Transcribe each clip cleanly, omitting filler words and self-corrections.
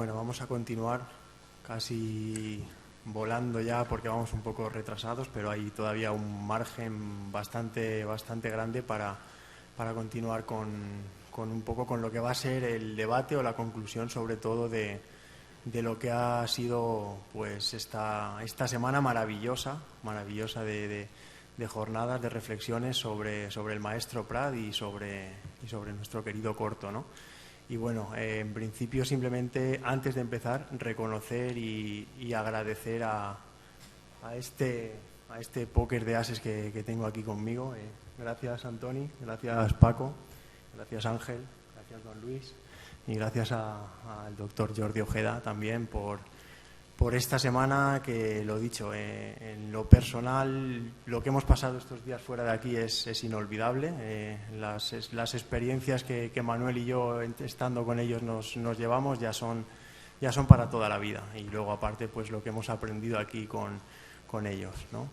Bueno, vamos a continuar casi volando ya porque vamos un poco retrasados, pero hay todavía un margen bastante grande para continuar con un poco con lo que va a ser el debate o la conclusión, sobre todo de lo que ha sido pues esta semana maravillosa de jornadas, de reflexiones sobre el maestro Prat y sobre nuestro querido Corto, ¿no? Y bueno, en principio simplemente antes de empezar reconocer y agradecer a este póker de ases que tengo aquí conmigo. Gracias Antoni, gracias Paco, gracias Ángel, gracias Don Luis y gracias al doctor Jordi Ojeda también por esta semana que, lo dicho, en lo personal, lo que hemos pasado estos días fuera de aquí es inolvidable. Las experiencias que Manuel y yo, estando con ellos, nos llevamos ya son para toda la vida. Y luego, aparte, pues lo que hemos aprendido aquí con ellos, ¿no?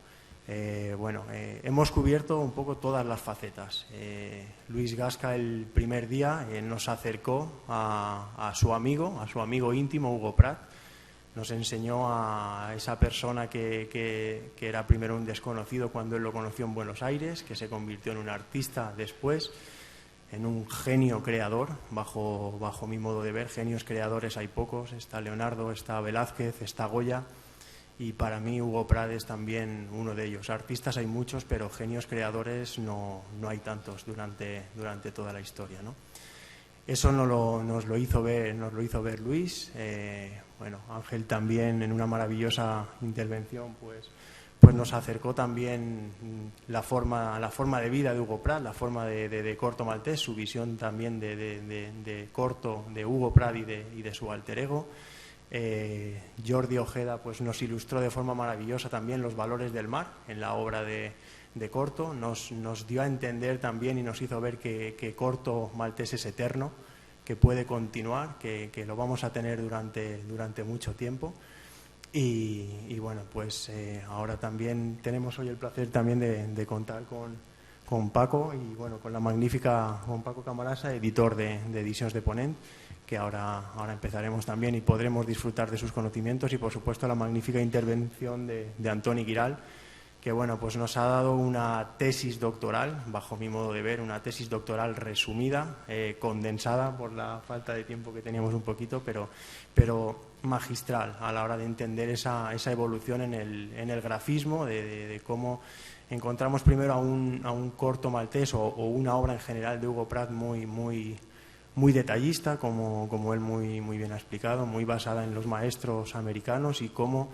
Hemos cubierto un poco todas las facetas. Luis Gasca el primer día nos acercó a su amigo íntimo, Hugo Prat. Nos enseñó a esa persona que era primero un desconocido cuando él lo conoció en Buenos Aires, que se convirtió en un artista después, en un genio creador, bajo mi modo de ver. Genios creadores hay pocos, está Leonardo, está Velázquez, está Goya, y para mí Hugo Prat es también uno de ellos. Artistas hay muchos, pero genios creadores no hay tantos durante toda la historia, ¿no? Eso nos lo hizo ver Luis. Ángel también, en una maravillosa intervención, pues nos acercó también la forma de vida de Hugo Prat, la forma de Corto Maltés, su visión también de Corto, de Hugo Prat y de su alter ego. Jordi Ojeda pues nos ilustró de forma maravillosa también los valores del mar en la obra de Corto. Nos dio a entender también y nos hizo ver que Corto Maltés es eterno, que puede continuar, que lo vamos a tener durante mucho tiempo. Y bueno, pues ahora también tenemos hoy el placer también de contar con Paco y bueno, con la magnífica, con Paco Camarasa, editor de Ediciones de Ponent, que ahora empezaremos también y podremos disfrutar de sus conocimientos, y por supuesto la magnífica intervención de Antoni Giral, que bueno, pues nos ha dado una tesis doctoral, bajo mi modo de ver, una tesis doctoral resumida, condensada por la falta de tiempo que teníamos un poquito, pero magistral a la hora de entender esa evolución en el grafismo, de cómo encontramos primero a un Corto Maltés o una obra en general de Hugo Prat muy detallista, como él muy bien ha explicado, muy basada en los maestros americanos, y cómo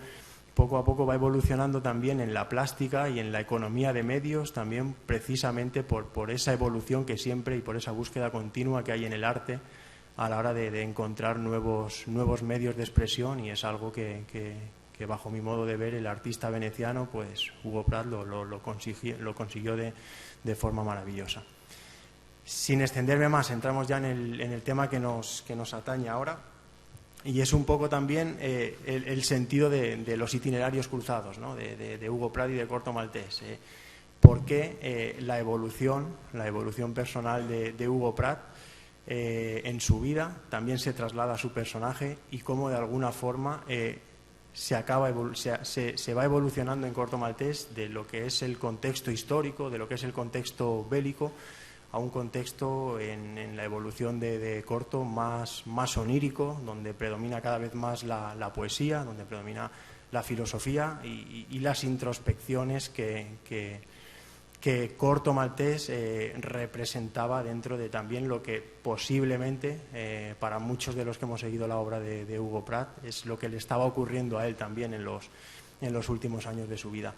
poco a poco va evolucionando también en la plástica y en la economía de medios, también precisamente por esa evolución que siempre, y por esa búsqueda continua que hay en el arte a la hora de encontrar nuevos medios de expresión. Y es algo que bajo mi modo de ver, el artista veneciano, pues Hugo Prat lo consiguió de forma maravillosa. Sin extenderme más, entramos ya en el tema que nos atañe ahora. Y es un poco también el sentido de los itinerarios cruzados, ¿no? de Hugo Prat y de Corto Maltés. ¿Por qué la evolución personal de Hugo Prat en su vida también se traslada a su personaje, y cómo de alguna forma se va evolucionando en Corto Maltés de lo que es el contexto histórico, de lo que es el contexto bélico, a un contexto en la evolución de Corto más onírico, donde predomina cada vez más la poesía, donde predomina la filosofía y las introspecciones que Corto Maltés representaba dentro de también lo que posiblemente para muchos de los que hemos seguido la obra de Hugo Prat es lo que le estaba ocurriendo a él también en los últimos años de su vida.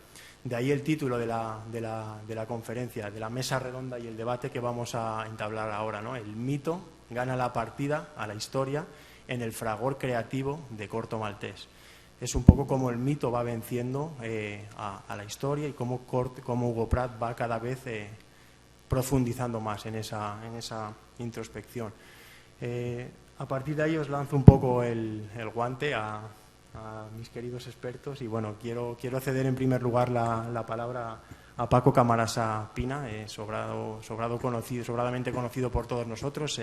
De ahí el título de la conferencia, de la mesa redonda y el debate que vamos a entablar ahora, ¿no? El mito gana la partida a la historia en el fragor creativo de Corto Maltés. Es un poco como el mito va venciendo a la historia, y cómo Hugo Prat va cada vez profundizando más en esa introspección. A partir de ahí os lanzo un poco el guante a mis queridos expertos, y bueno, quiero ceder en primer lugar la palabra a Paco Camarasa Pina, sobradamente conocido por todos nosotros,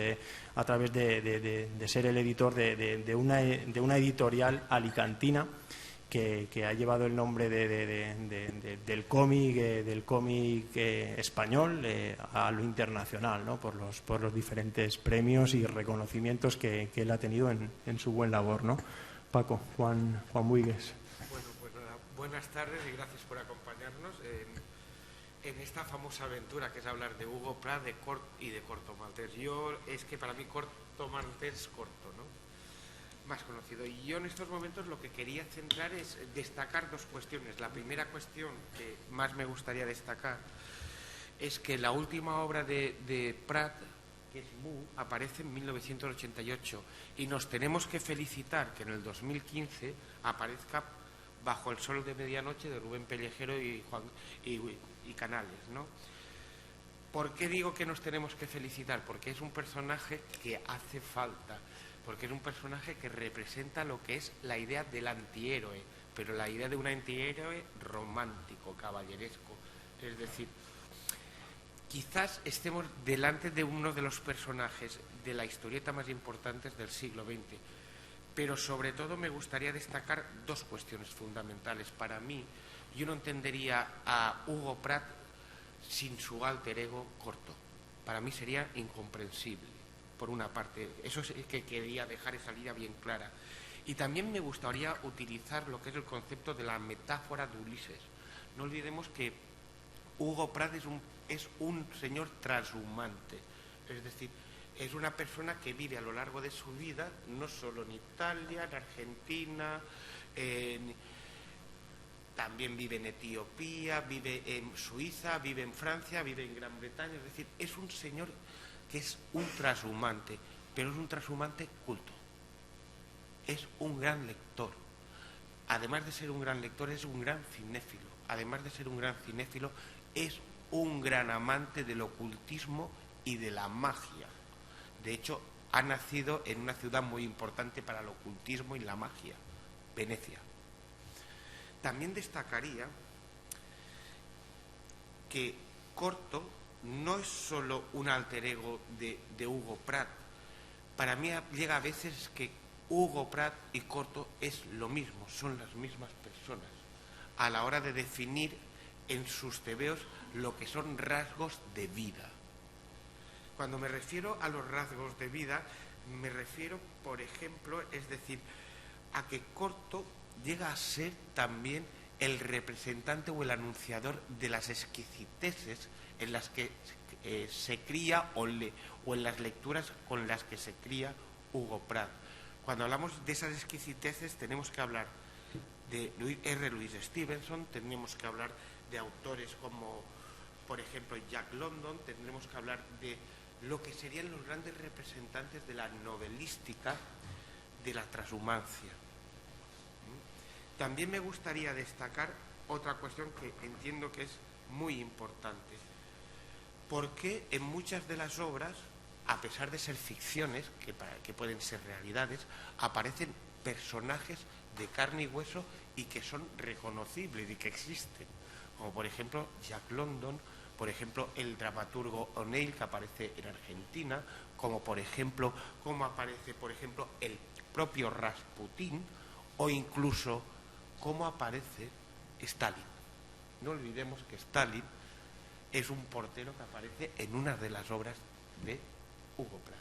a través de ser el editor de una editorial alicantina que ha llevado el nombre del cómic español a lo internacional, ¿no? por los diferentes premios y reconocimientos que él ha tenido en su buen labor, ¿no? Paco, Juan Buigues. Bueno, pues nada, buenas tardes y gracias por acompañarnos en esta famosa aventura que es hablar de Hugo Pratt y de Corto Maltés. Es que para mí Corto Maltés es corto, ¿no? Más conocido. Y yo en estos momentos lo que quería centrar es destacar dos cuestiones. La primera cuestión que más me gustaría destacar es que la última obra de Pratt, que es Mu, aparece en 1988 y nos tenemos que felicitar que en el 2015 aparezca Bajo el sol de medianoche de Rubén Pellejero y Canales, ¿no? ¿Por qué digo que nos tenemos que felicitar? Porque es un personaje que hace falta, porque es un personaje que representa lo que es la idea del antihéroe, pero la idea de un antihéroe romántico, caballeresco. Es decir, quizás estemos delante de uno de los personajes de la historieta más importantes del siglo XX, pero sobre todo me gustaría destacar dos cuestiones fundamentales. Para mí, yo no entendería a Hugo Pratt sin su alter ego Corto. Para mí sería incomprensible, por una parte. Eso es que quería dejar esa línea bien clara. Y también me gustaría utilizar lo que es el concepto de la metáfora de Ulises. No olvidemos que Hugo Pratt es un señor transhumante, es decir, es una persona que vive a lo largo de su vida, no solo en Italia, en Argentina, también vive en Etiopía, vive en Suiza, vive en Francia, vive en Gran Bretaña, es decir, es un señor que es un transhumante, pero es un transhumante culto, es un gran lector. Además de ser un gran lector, es un gran cinéfilo. Además de ser un gran cinéfilo, es un gran amante del ocultismo y de la magia. De hecho, ha nacido en una ciudad muy importante para el ocultismo y la magia, Venecia. También destacaría que Corto no es solo un alter ego de Hugo Pratt. Para mí llega a veces que Hugo Pratt y Corto es lo mismo, son las mismas personas, a la hora de definir en sus tebeos lo que son rasgos de vida. Cuando me refiero a los rasgos de vida, me refiero, por ejemplo, es decir, a que Corto llega a ser también el representante o el anunciador de las exquisiteces en las que se cría o en las lecturas con las que se cría Hugo Pratt. Cuando hablamos de esas exquisiteces tenemos que hablar de Louis Stevenson, tenemos que hablar de autores como, por ejemplo, Jack London, tendremos que hablar de lo que serían los grandes representantes de la novelística de la transhumancia. También me gustaría destacar otra cuestión que entiendo que es muy importante. ¿Por qué en muchas de las obras, a pesar de ser ficciones, que pueden ser realidades, aparecen personajes de carne y hueso y que son reconocibles y que existen? Como por ejemplo Jack London, por ejemplo el dramaturgo O'Neill que aparece en Argentina, como por ejemplo cómo aparece por ejemplo el propio Rasputín, o incluso cómo aparece Stalin. No olvidemos que Stalin es un portero que aparece en una de las obras de Hugo Pratt.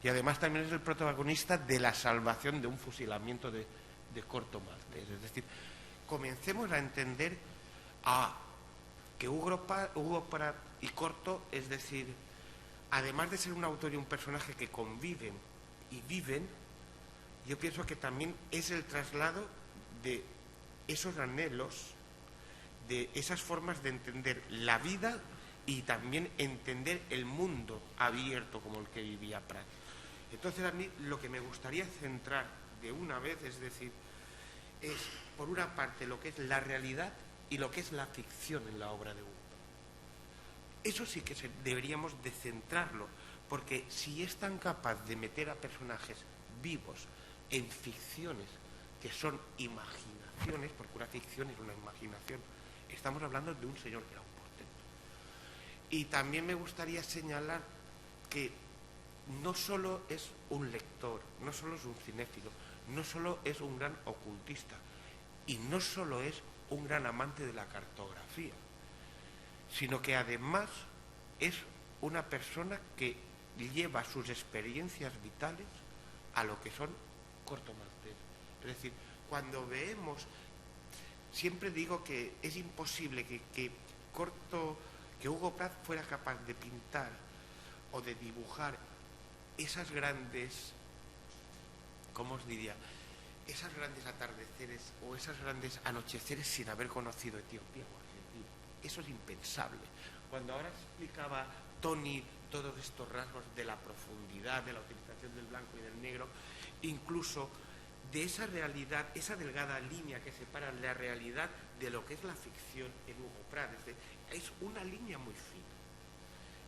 Y además también es el protagonista de la salvación de un fusilamiento de Corto Maltés. Es decir, comencemos a entender que Hugo Pratt y Corto, es decir, además de ser un autor y un personaje que conviven y viven, yo pienso que también es el traslado de esos anhelos, de esas formas de entender la vida y también entender el mundo abierto como el que vivía Pratt. Entonces a mí lo que me gustaría centrar de una vez, es decir, es por una parte lo que es la realidad y lo que es la ficción en la obra de Hugo. Eso sí que deberíamos de centrarlo, porque si es tan capaz de meter a personajes vivos en ficciones que son imaginaciones, porque una ficción es una imaginación, estamos hablando de un señor que era un portero. Y también me gustaría señalar que no solo es un lector, no solo es un cinéfilo, no solo es un gran ocultista y no solo es un gran amante de la cartografía, sino que además es una persona que lleva sus experiencias vitales a lo que son Corto Maltés. Es decir, cuando vemos, siempre digo que es imposible que Hugo Pratt fuera capaz de pintar o de dibujar esas grandes, ¿cómo os diría?, esas grandes atardeceres o esos grandes anocheceres sin haber conocido Etiopía o Argentina. Eso es impensable. Cuando ahora explicaba Tony todos estos rasgos de la profundidad, de la utilización del blanco y del negro, incluso de esa realidad, esa delgada línea que separa la realidad de lo que es la ficción en Hugo Pratt, es una línea muy fina.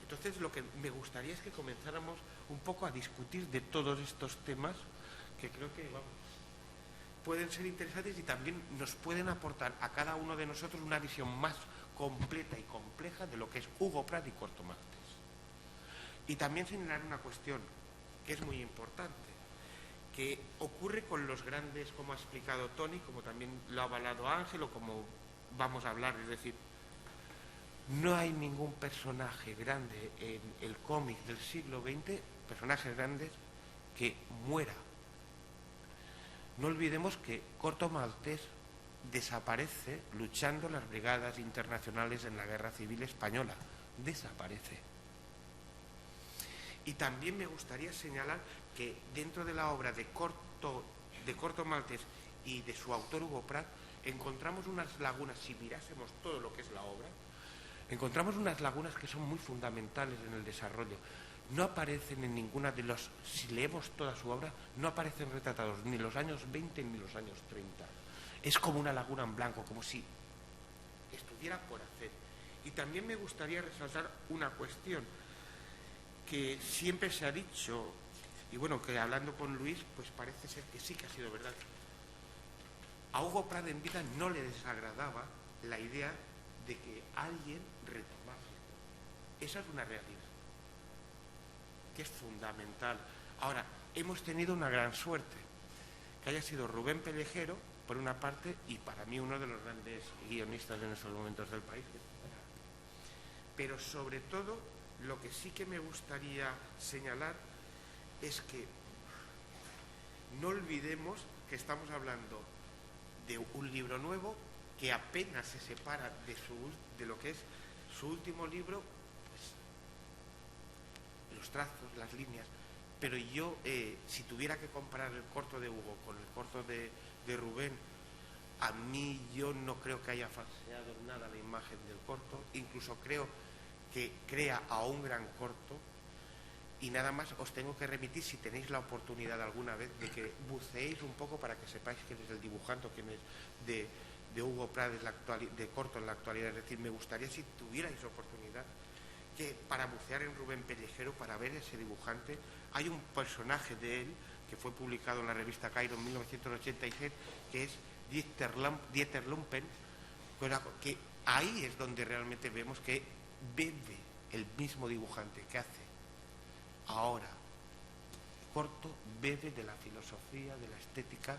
Entonces lo que me gustaría es que comenzáramos un poco a discutir de todos estos temas que creo que pueden ser interesantes y también nos pueden aportar a cada uno de nosotros una visión más completa y compleja de lo que es Hugo Pratt y Corto Maltés. Y también señalar una cuestión que es muy importante, que ocurre con los grandes, como ha explicado Tony, como también lo ha avalado Ángel o como vamos a hablar, es decir, no hay ningún personaje grande en el cómic del siglo XX, personajes grandes, que muera. No olvidemos que Corto Maltés desaparece luchando en las brigadas internacionales en la Guerra Civil Española. Desaparece. Y también me gustaría señalar que dentro de la obra de Corto Maltés y de su autor Hugo Pratt encontramos unas lagunas, si mirásemos todo lo que es la obra, encontramos unas lagunas que son muy fundamentales en el desarrollo. No aparecen en ninguna de los, si leemos toda su obra, no aparecen retratados ni los años 20 ni los años 30. Es como una laguna en blanco, como si estuviera por hacer. Y también me gustaría resaltar una cuestión que siempre se ha dicho, y bueno, que hablando con Luis, pues parece ser que sí que ha sido verdad. A Hugo Pratt en vida no le desagradaba la idea de que alguien retomase. Esa es una realidad que es fundamental. Ahora, hemos tenido una gran suerte, que haya sido Rubén Pellejero, por una parte, y para mí uno de los grandes guionistas en estos momentos del país. Pero sobre todo, lo que sí que me gustaría señalar es que no olvidemos que estamos hablando de un libro nuevo que apenas se separa de lo que es su último libro, los trazos, las líneas, pero yo, si tuviera que comparar el corto de Hugo con el corto de Rubén, a mí yo no creo que haya falseado nada la imagen del corto, incluso creo que crea a un gran corto. Y nada más os tengo que remitir, si tenéis la oportunidad alguna vez, de que buceéis un poco para que sepáis quién es el dibujante, quién es de Hugo Pratt de corto en la actualidad. Es decir, me gustaría, si tuvierais oportunidad, que para bucear en Rubén Pellejero, para ver ese dibujante, hay un personaje de él que fue publicado en la revista Cairo en 1986, que es Dieter Lumpen, que ahí es donde realmente vemos que bebe el mismo dibujante que hace ahora corto, bebe de la filosofía, de la estética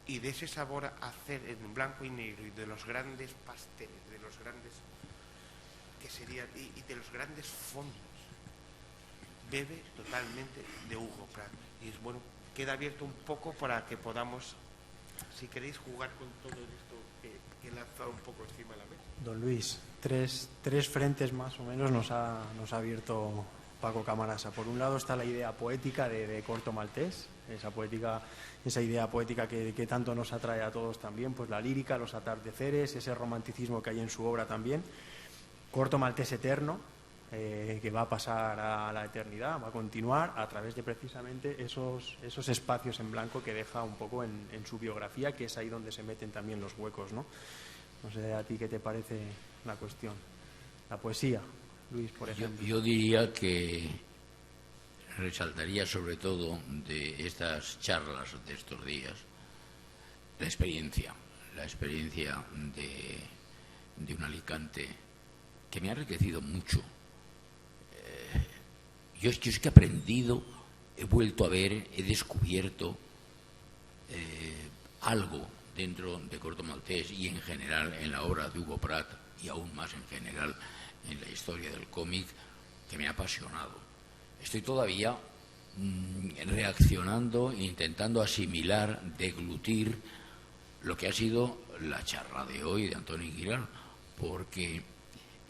y de ese sabor a hacer en blanco y negro y de los grandes pasteles, de los grandes que serían y de los grandes fondos. Bebe totalmente de Hugo Pratt. Y es bueno, queda abierto un poco para que podamos, si queréis, jugar con todo esto que he lanzado un poco encima de la mesa. Don Luis, tres frentes más o menos nos ha abierto Paco Camarasa. Por un lado está la idea poética de Corto Maltés, esa idea poética que tanto nos atrae a todos también, pues la lírica, los atardeceres, ese romanticismo que hay en su obra también. Corto Maltés eterno, que va a pasar a la eternidad, va a continuar a través de precisamente esos espacios en blanco que deja un poco en su biografía, que es ahí donde se meten también los huecos, ¿no? No sé a ti qué te parece la cuestión. La poesía, Luis, por ejemplo. Yo diría que resaltaría sobre todo de estas charlas de estos días la experiencia de un Alicante que me ha enriquecido mucho yo es que he aprendido, he vuelto a ver, he descubierto algo dentro de Corto Maltés y en general en la obra de Hugo Pratt y aún más en general en la historia del cómic, que me ha apasionado. Estoy todavía reaccionando e intentando asimilar, deglutir lo que ha sido la charla de hoy de Antoni Giral, porque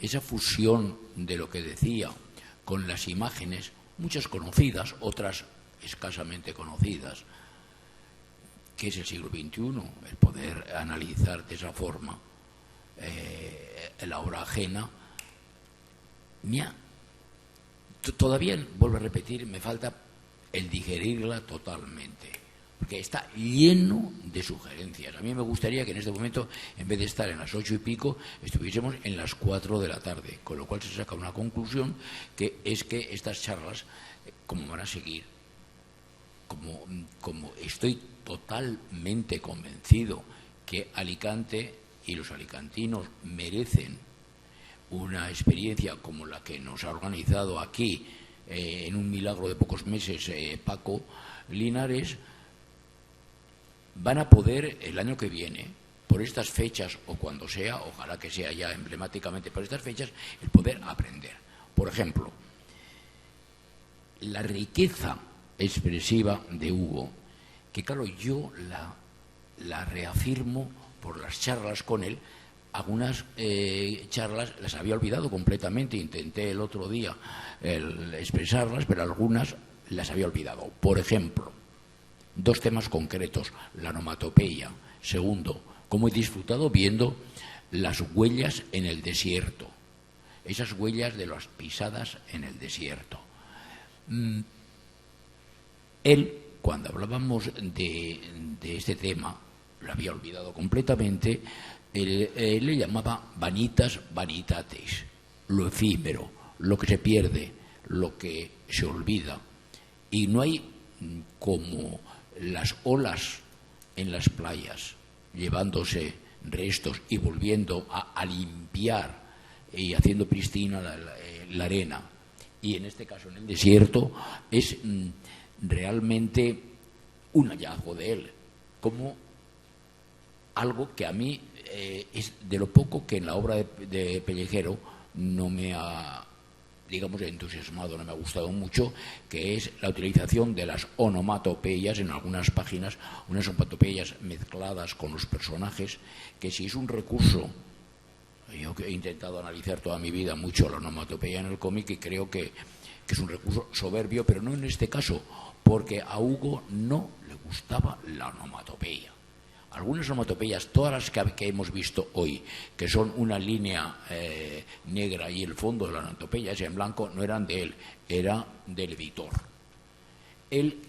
esa fusión de lo que decía con las imágenes, muchas conocidas, otras escasamente conocidas, que es el siglo XXI, el poder analizar de esa forma la obra ajena, todavía, vuelvo a repetir, me falta el digerirla totalmente, porque está lleno de sugerencias. A mí me gustaría que en este momento, en vez de estar en las 8 y pico, estuviésemos en las 4 de la tarde, con lo cual se saca una conclusión, que es que estas charlas, como van a seguir, como estoy totalmente convencido que Alicante y los alicantinos merecen una experiencia como la que nos ha organizado aquí en un milagro de pocos meses Paco Linares, van a poder el año que viene, por estas fechas o cuando sea, ojalá que sea ya emblemáticamente por estas fechas, el poder aprender. Por ejemplo, la riqueza expresiva de Hugo, que claro, yo la reafirmo por las charlas con él. Algunas charlas las había olvidado completamente, intenté el otro día expresarlas, pero algunas las había olvidado. Por ejemplo, 2 temas concretos: la onomatopeya. Segundo, cómo he disfrutado viendo las huellas en el desierto, esas huellas de las pisadas en el desierto. Él, cuando hablábamos de este tema, lo había olvidado completamente. Él le llamaba vanitas vanitatis, lo efímero, lo que se pierde, lo que se olvida. Y no hay como las olas en las playas, llevándose restos y volviendo a limpiar y haciendo pristina la arena. Y en este caso, en el desierto, es realmente un hallazgo de él, como algo que a mí es de lo poco que en la obra de Pellejero no me ha, digamos, entusiasmado, no me ha gustado mucho, que es la utilización de las onomatopeyas en algunas páginas, unas onomatopeyas mezcladas con los personajes, que si es un recurso, yo he intentado analizar toda mi vida mucho la onomatopeya en el cómic y creo que es un recurso soberbio, pero no en este caso, porque a Hugo no le gustaba la onomatopeya. Algunas onomatopeyas, todas las que hemos visto hoy, que son una línea negra y el fondo de la onomatopeya es en blanco, no eran de él, era del editor.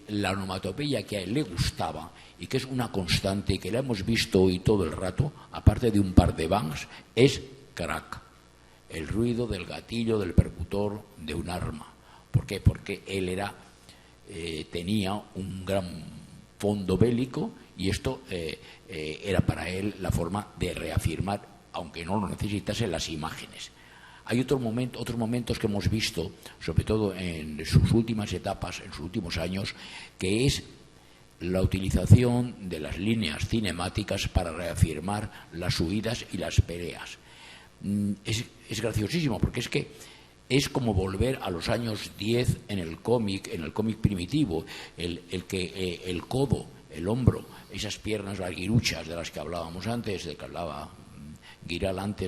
La onomatopeya que a él le gustaba y que es una constante y que la hemos visto hoy todo el rato, aparte de un par de bangs, es crack, el ruido del gatillo del percutor de un arma. ¿Por qué? Porque él tenía un gran fondo bélico y esto era para él la forma de reafirmar, aunque no lo necesitase, las imágenes. Hay otros momentos que hemos visto, sobre todo en sus últimas etapas, en sus últimos años, que es la utilización de las líneas cinemáticas para reafirmar las huidas y las peleas. Es graciosísimo, porque es que es como volver a los años 10 en el cómic primitivo, el codo, el hombro, esas piernas larguiruchas de las que hablábamos antes, de que hablaba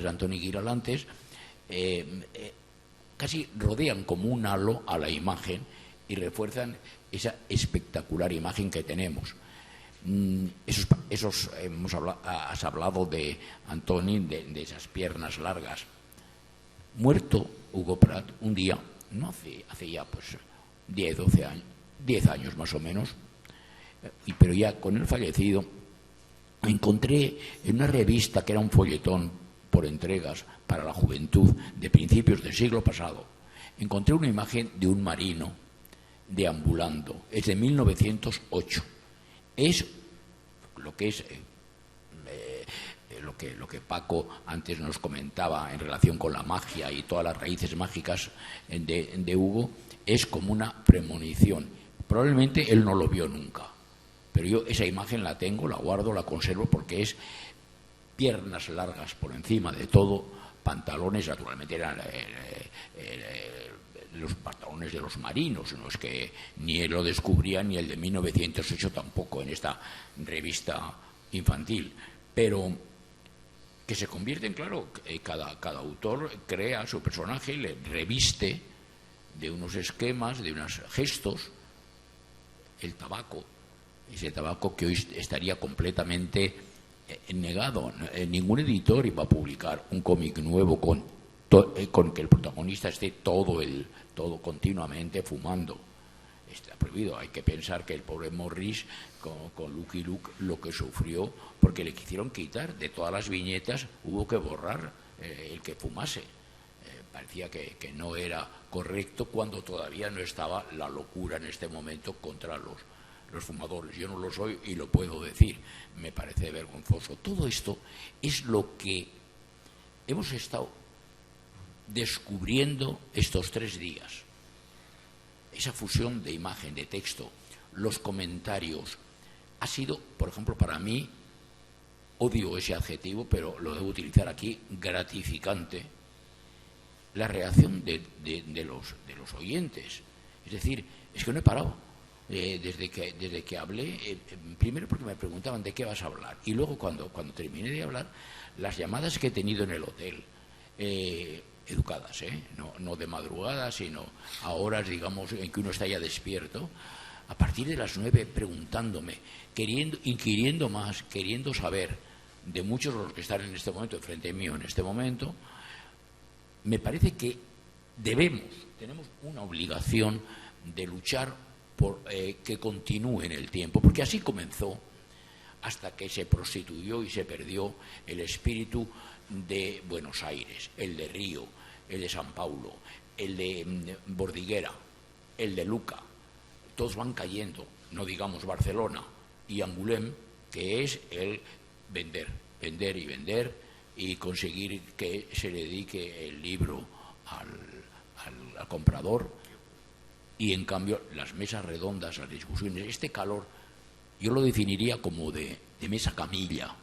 Antoni Giral antes, casi rodean como un halo a la imagen y refuerzan esa espectacular imagen que tenemos. Has hablado de Antoni, de esas piernas largas. Muerto Hugo Pratt un día, no hace ya pues 10 años más o menos, pero ya con él fallecido, encontré en una revista que era un folletón por entregas para la juventud de principios del siglo pasado, encontré una imagen de un marino deambulando, es de 1908. Es lo que es lo que Paco antes nos comentaba en relación con la magia y todas las raíces mágicas de Hugo, es como una premonición. Probablemente él no lo vio nunca, pero yo esa imagen la tengo, la guardo, la conservo, porque es piernas largas por encima de todo, pantalones, naturalmente eran los pantalones de los marinos, no es que ni él lo descubría ni el de 1908 tampoco en esta revista infantil, pero que se convierten, claro, cada autor crea su personaje, le reviste de unos esquemas, de unos gestos. El tabaco, ese tabaco que hoy estaría completamente negado. Ningún editor iba a publicar un cómic nuevo con que el protagonista esté todo continuamente fumando. Está prohibido. Hay que pensar que el pobre Morris con Lucky Luke lo que sufrió, porque le quisieron quitar de todas las viñetas, hubo que borrar el que fumase. Parecía que no era correcto, cuando todavía no estaba la locura en este momento contra los fumadores. Yo no lo soy y lo puedo decir, me parece vergonzoso. Todo esto es lo que hemos estado descubriendo estos 3 días. Esa fusión de imagen, de texto, los comentarios. Ha sido, por ejemplo, para mí, odio ese adjetivo, pero lo debo utilizar aquí, gratificante, la reacción de los oyentes. Es decir, es que no he parado. Desde que hablé, primero porque me preguntaban de qué vas a hablar, y luego cuando terminé de hablar, las llamadas que he tenido en el hotel, educadas, no de madrugada, sino a horas, digamos, en que uno está ya despierto, a partir de las 9, preguntándome, inquiriendo más, queriendo saber de muchos de los que están en este momento, enfrente mío en este momento. Me parece que tenemos una obligación de luchar por que continúe en el tiempo, porque así comenzó, hasta que se prostituyó y se perdió el espíritu de Buenos Aires, el de Río, el de San Paulo, el de Bordiguera, el de Luca. Todos van cayendo, no digamos Barcelona y Angulem, que es el vender y vender y conseguir que se le dedique el libro al comprador. Y en cambio las mesas redondas, las discusiones, este calor, yo lo definiría como de mesa camilla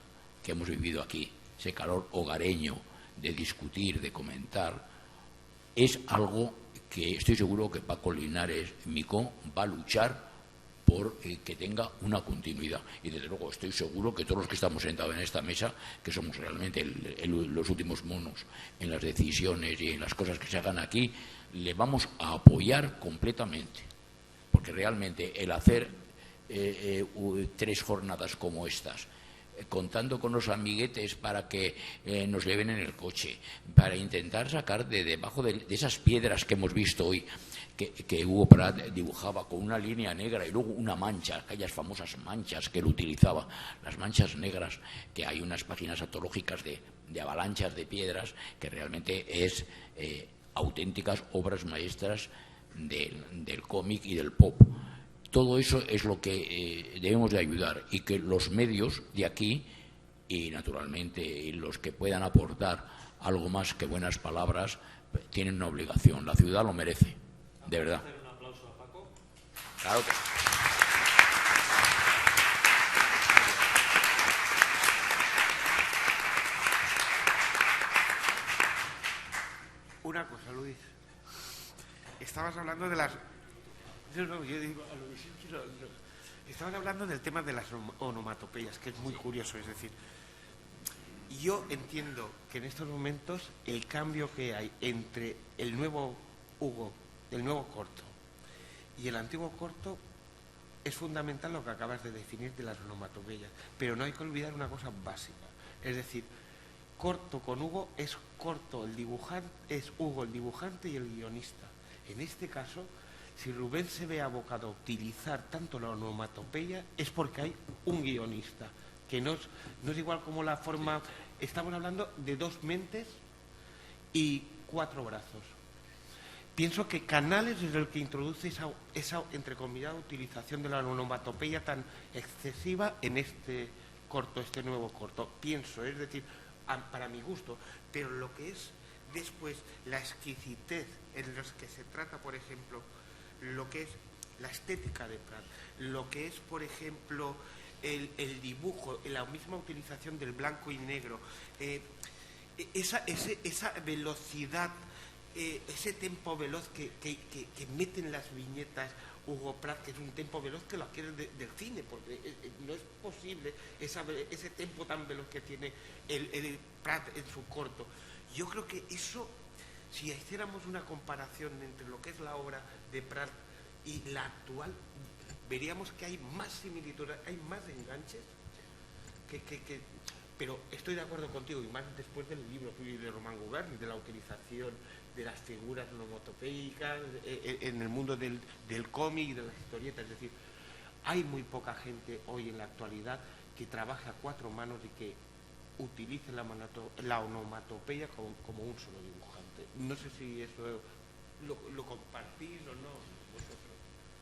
que hemos vivido aquí, ese calor hogareño de discutir, de comentar, es algo que estoy seguro que Paco Linares Micó va a luchar por que tenga una continuidad. Y desde luego estoy seguro que todos los que estamos sentados en esta mesa, que somos realmente los últimos monos en las decisiones y en las cosas que se hagan aquí, le vamos a apoyar completamente, porque realmente el hacer 3 jornadas como estas, contando con los amiguetes para que nos lleven en el coche, para intentar sacar de debajo de esas piedras que hemos visto hoy, que Hugo Pratt dibujaba con una línea negra y luego una mancha, aquellas famosas manchas que él utilizaba, las manchas negras, que hay unas páginas antológicas de avalanchas de piedras, que realmente es auténticas obras maestras del cómic y del pop. Todo eso es lo que debemos de ayudar, y que los medios de aquí, y naturalmente los que puedan aportar algo más que buenas palabras, tienen una obligación. La ciudad lo merece, de verdad. ¿Un aplauso a Paco? Claro que sí. Una cosa, Luis. Estabas hablando de las... Estabas hablando del tema de las onomatopeyas, que es muy curioso. Es decir, yo entiendo que en estos momentos el cambio que hay entre el nuevo Hugo, el nuevo corto, y el antiguo corto, es fundamental lo que acabas de definir de las onomatopeyas. Pero no hay que olvidar una cosa básica. Es decir, corto con Hugo es corto el dibujante, es Hugo el dibujante y el guionista. En este caso, si Rubén se ve abocado a utilizar tanto la onomatopeya, es porque hay un guionista, que no es igual como la forma... Estamos hablando de 2 mentes y 4 brazos. Pienso que Canales es el que introduce esa entrecomillada, utilización de la onomatopeya tan excesiva en este corto, este nuevo corto, pienso, es decir, para mi gusto, pero lo que es después la exquisitez en los que se trata, por ejemplo, lo que es la estética de Prat, lo que es, por ejemplo, el dibujo, la misma utilización del blanco y negro, esa velocidad, ese tempo veloz que meten las viñetas Hugo Pratt, que es un tempo veloz que lo adquiere del cine, porque no es posible ese tempo tan veloz que tiene el Pratt en su corto. Yo creo que eso, si hiciéramos una comparación entre lo que es la obra de Pratt y la actual, veríamos que hay más similitudes, hay más enganches pero estoy de acuerdo contigo, y más después del libro de Romain Gauguin, de la utilización de las figuras onomatopeicas en el mundo del cómic y de las historietas. Es decir, hay muy poca gente hoy en la actualidad que trabaje a cuatro manos y que utilice la onomatopeya como un solo dibujante. No sé si eso lo compartís o no vosotros.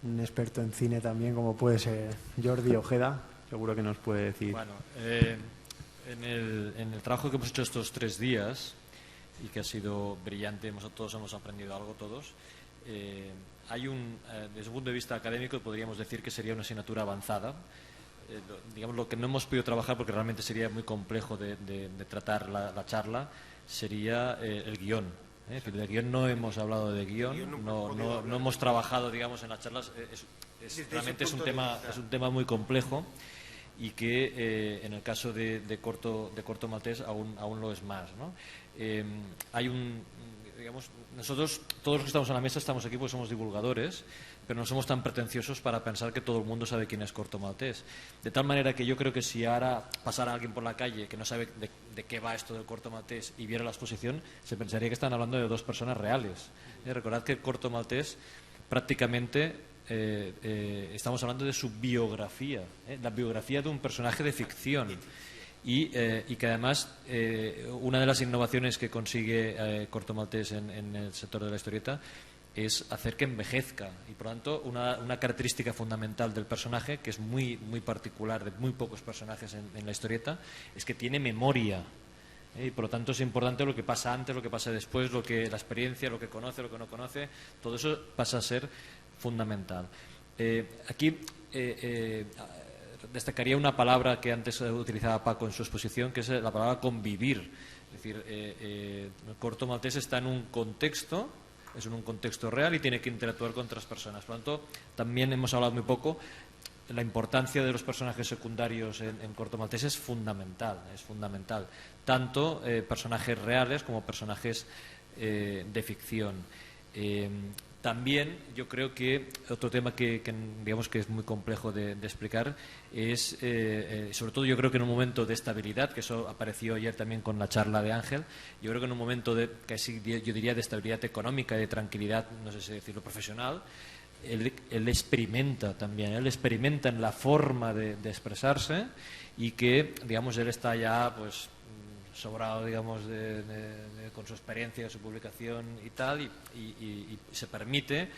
Un experto en cine también, como puede ser Jordi Ojeda, seguro que nos puede decir. Bueno, en el trabajo que hemos hecho estos 3 días, y que ha sido brillante, todos hemos aprendido algo, todos, hay desde un punto de vista académico podríamos decir que sería una asignatura avanzada. Digamos, lo que no hemos podido trabajar, porque realmente sería muy complejo de tratar la charla, sería el guión. De guión no hemos hablado de guión, no hemos trabajado, digamos, en las charlas. Realmente es un tema muy complejo, y que en el caso de Corto Maltés aún lo es más, ¿no? Digamos, nosotros, todos los que estamos en la mesa, estamos aquí porque somos divulgadores, pero no somos tan pretenciosos para pensar que todo el mundo sabe quién es Corto Maltés. De tal manera que yo creo que si ahora pasara alguien por la calle que no sabe de qué va esto del Corto Maltés y viera la exposición, se pensaría que están hablando de 2 personas reales. Recordad que el Corto Maltés prácticamente estamos hablando de su biografía, la biografía de un personaje de ficción, y que además una de las innovaciones que consigue Corto Maltés en el sector de la historieta es hacer que envejezca, y por lo tanto una característica fundamental del personaje, que es muy, muy particular de muy pocos personajes en la historieta, es que tiene memoria. Y por lo tanto es importante lo que pasa antes, lo que pasa después, la experiencia, lo que conoce, lo que no conoce, todo eso pasa a ser fundamental. Aquí destacaría una palabra que antes utilizaba Paco en su exposición, que es la palabra convivir. Es decir, el Corto Maltés está en un contexto, es en un contexto real y tiene que interactuar con otras personas. Por lo tanto, también hemos hablado muy poco. La importancia de los personajes secundarios en Corto Maltés es fundamental, tanto personajes reales como personajes de ficción. También yo creo que otro tema que digamos que es muy complejo de explicar es, sobre todo yo creo que en un momento de estabilidad, que eso apareció ayer también con la charla de Ángel, yo creo que en un momento de casi, yo diría, de estabilidad económica, de tranquilidad, no sé si decirlo, profesional, él experimenta también, él experimenta en la forma de expresarse, y que, digamos, él está ya pues sobrado, digamos, con su experiencia, su publicación y tal, y se permite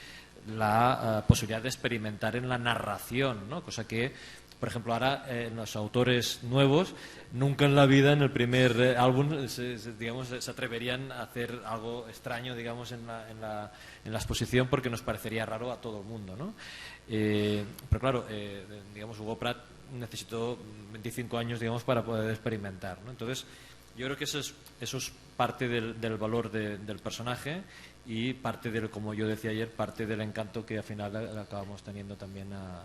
la posibilidad de experimentar en la narración, ¿no? Cosa que, por ejemplo, ahora los autores nuevos nunca en la vida, en el primer álbum, se atreverían a hacer algo extraño, digamos, en la exposición, porque nos parecería raro a todo el mundo, ¿no? Pero claro, digamos, Hugo Pratt necesitó 25 años, digamos, para poder experimentar, ¿no? Entonces, yo creo que eso es parte del valor del personaje, y parte como yo decía ayer, parte del encanto que al final acabamos teniendo también al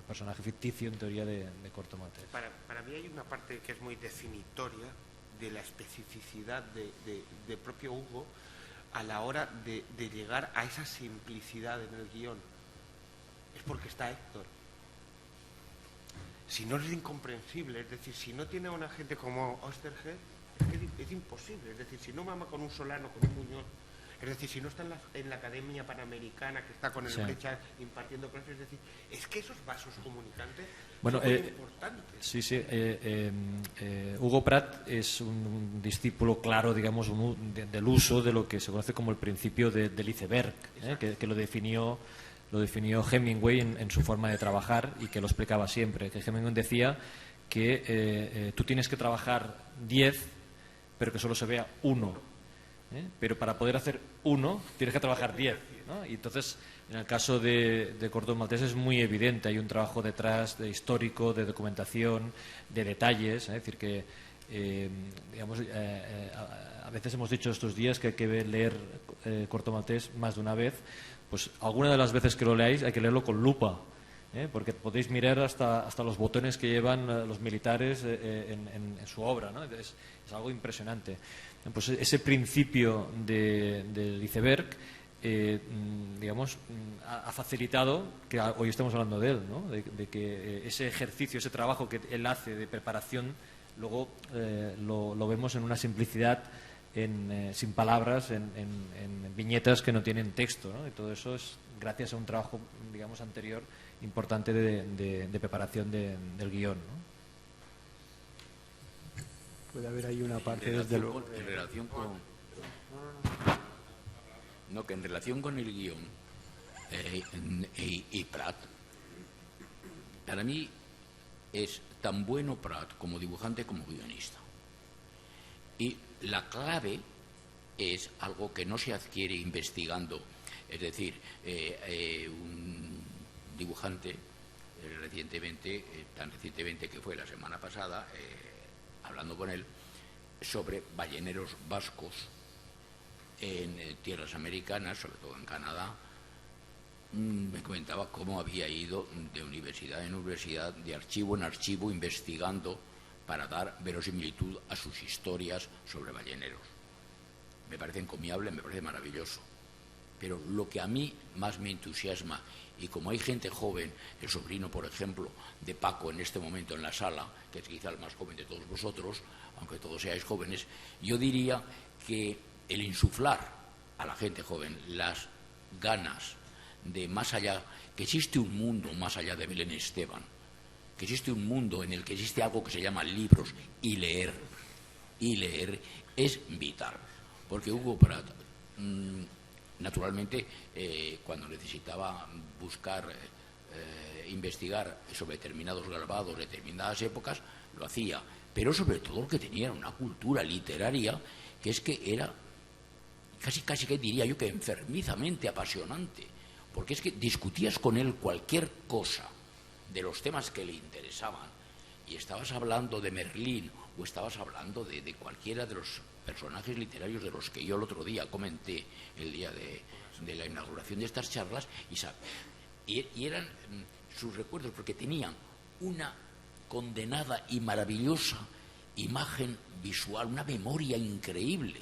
personaje ficticio, en teoría, de Corto Maltés. Para mí hay una parte que es muy definitoria de la especificidad de propio Hugo a la hora de llegar a esa simplicidad en el guión. Es porque está Héctor. Si no, es incomprensible. Es decir, si no tiene a una gente como Oesterheld, es imposible. Es decir, si no mama con un Solano, con un Muñoz, es decir, si no está en la Academia Panamericana, que está con el Brecha impartiendo clases, es decir, es que esos vasos comunicantes son muy importantes. Sí. Hugo Pratt es un discípulo claro, digamos, del uso de lo que se conoce como el principio del iceberg, que lo definió Hemingway en su forma de trabajar, y que lo explicaba siempre. Que Hemingway decía que tú tienes que trabajar 10, pero que solo se vea 1. Pero para poder hacer 1 tienes que trabajar 10, ¿no? Y entonces, en el caso de Corto Maltés es muy evidente, hay un trabajo detrás de histórico, de documentación, de detalles, es decir, que a veces hemos dicho estos días que hay que leer Corto Maltés más de una vez. Pues alguna de las veces que lo leáis hay que leerlo con lupa, porque podéis mirar hasta los botones que llevan los militares en su obra, ¿no? Es algo impresionante. Pues ese principio del iceberg, digamos, ha facilitado que hoy estemos hablando de él, ¿no? De que ese ejercicio, ese trabajo que él hace de preparación, luego lo vemos en una simplicidad, sin palabras, en viñetas que no tienen texto, ¿no? Y todo eso es gracias a un trabajo, digamos, anterior importante de preparación del guión, ¿no? Puede haber ahí una parte desde luego. En relación con el guión y Prat, para mí es tan bueno Prat como dibujante como guionista. Y la clave es algo que no se adquiere investigando. Es decir, un dibujante tan recientemente que fue la semana pasada, hablando con él sobre balleneros vascos en tierras americanas, sobre todo en Canadá, me comentaba cómo había ido de universidad en universidad, de archivo en archivo, investigando para dar verosimilitud a sus historias sobre balleneros. Me parece encomiable, me parece maravilloso. Pero lo que a mí más me entusiasma, y como hay gente joven, el sobrino, por ejemplo, de Paco en este momento en la sala, que es quizá el más joven de todos vosotros, aunque todos seáis jóvenes, yo diría que el insuflar a la gente joven las ganas de más allá, que existe un mundo más allá de Belén Esteban, que existe un mundo en el que existe algo que se llama libros y leer es vital, porque Hugo Prat, naturalmente, cuando necesitaba buscar, investigar sobre determinados grabados, determinadas épocas, lo hacía, pero sobre todo lo que tenía era una cultura literaria que es que era casi que diría yo que enfermizamente apasionante, porque es que discutías con él cualquier cosa de los temas que le interesaban, y estabas hablando de Merlín o estabas hablando de cualquiera de los personajes literarios de los que yo el otro día comenté el día de la inauguración de estas charlas, y eran sus recuerdos, porque tenían una condenada y maravillosa imagen visual, una memoria increíble.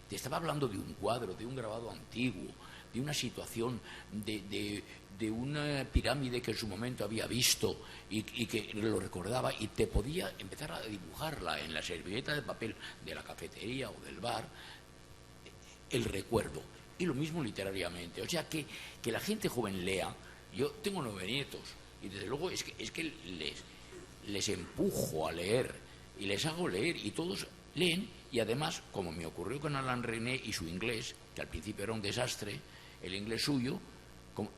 Te estaba hablando de un cuadro, de un grabado antiguo, de una situación, de una pirámide que en su momento había visto y que lo recordaba, y te podía empezar a dibujarla en la servilleta de papel de la cafetería o del bar, el recuerdo. Y lo mismo literariamente. O sea, que la gente joven lea. Yo tengo 9 nietos y desde luego es que les empujo a leer y les hago leer, y todos leen. Y además, como me ocurrió con Alain René y su inglés, que al principio era un desastre, el inglés suyo,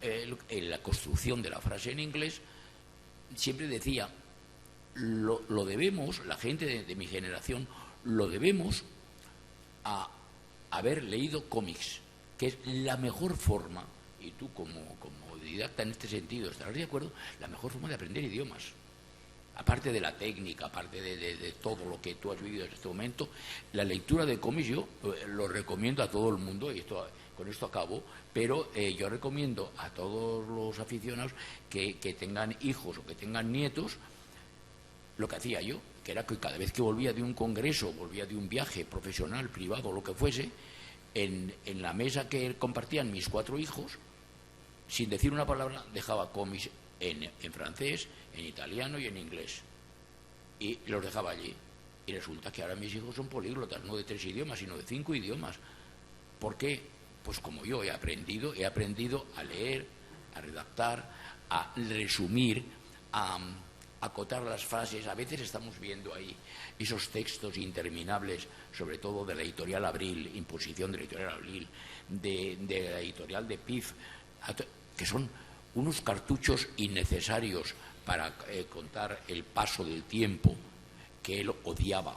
en la construcción de la frase en inglés, siempre decía, lo debemos, la gente de mi generación, lo debemos a haber leído cómics, que es la mejor forma, y tú como didacta en este sentido estarás de acuerdo, la mejor forma de aprender idiomas. Aparte de la técnica, aparte de todo lo que tú has vivido en este momento, la lectura de cómics yo lo recomiendo a todo el mundo, y con esto acabo, pero yo recomiendo a todos los aficionados que tengan hijos o que tengan nietos, lo que hacía yo, que era que cada vez que volvía de un congreso, volvía de un viaje profesional, privado, o lo que fuese, en la mesa que compartían mis 4 hijos, sin decir una palabra, dejaba cómics en francés, en italiano y en inglés, y los dejaba allí. Y resulta que ahora mis hijos son políglotas, no de 3 idiomas, sino de 5 idiomas. ¿Por qué? Pues como yo he aprendido a leer, a redactar, a resumir, a acotar las frases. A veces estamos viendo ahí esos textos interminables, sobre todo de la editorial Abril, imposición de la editorial Abril, de la editorial de PIF, que son unos cartuchos innecesarios para contar el paso del tiempo que él odiaba.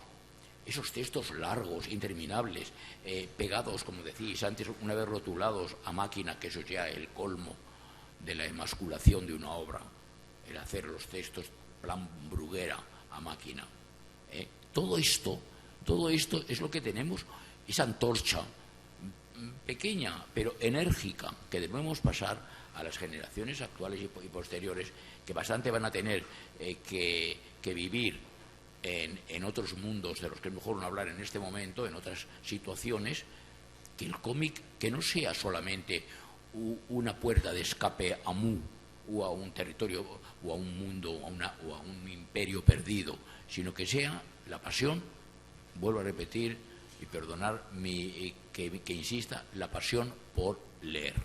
Esos textos largos, interminables, pegados, como decís antes, una vez rotulados a máquina, que eso es ya el colmo de la emasculación de una obra, el hacer los textos plan Bruguera a máquina. Todo esto es lo que tenemos, esa antorcha pequeña pero enérgica que debemos pasar a las generaciones actuales y posteriores, que bastante van a tener que vivir en otros mundos de los que es mejor no hablar en este momento, en otras situaciones, que el cómic que no sea solamente una puerta de escape a Mu o a un territorio o a un mundo o a un imperio perdido, sino que sea la pasión, vuelvo a repetir y perdonar que insista, la pasión por leer.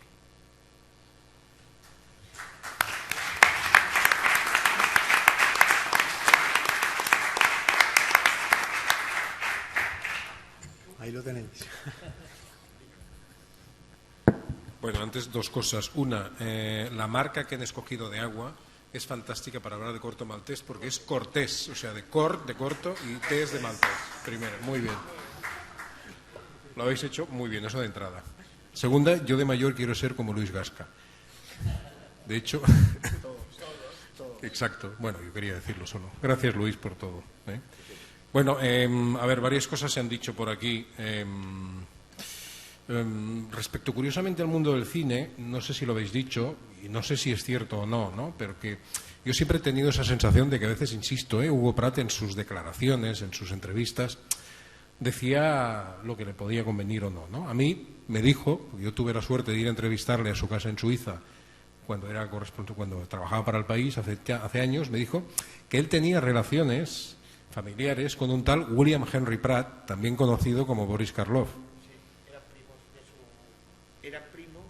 Ahí lo tenéis. Bueno, antes dos cosas. Una, la marca que han escogido de agua es fantástica para hablar de Corto Maltés porque es cortés, o sea, de corto y tés de maltés. Primero, muy bien. Lo habéis hecho muy bien, eso de entrada. Segunda, yo de mayor quiero ser como Luis Gasca. De hecho... Exacto. Bueno, yo quería decirlo solo. Gracias, Luis, por todo. Bueno, a ver, varias cosas se han dicho por aquí. Respecto, curiosamente, al mundo del cine, no sé si lo habéis dicho, y no sé si es cierto o no, ¿no? Pero que yo siempre he tenido esa sensación de que a veces, insisto, Hugo Pratt en sus declaraciones, en sus entrevistas, decía lo que le podía convenir o no, ¿no? A mí me dijo, yo tuve la suerte de ir a entrevistarle a su casa en Suiza cuando trabajaba para El País, hace años, me dijo que él tenía relaciones familiares con un tal William Henry Pratt, también conocido como Boris Karloff. Era primo,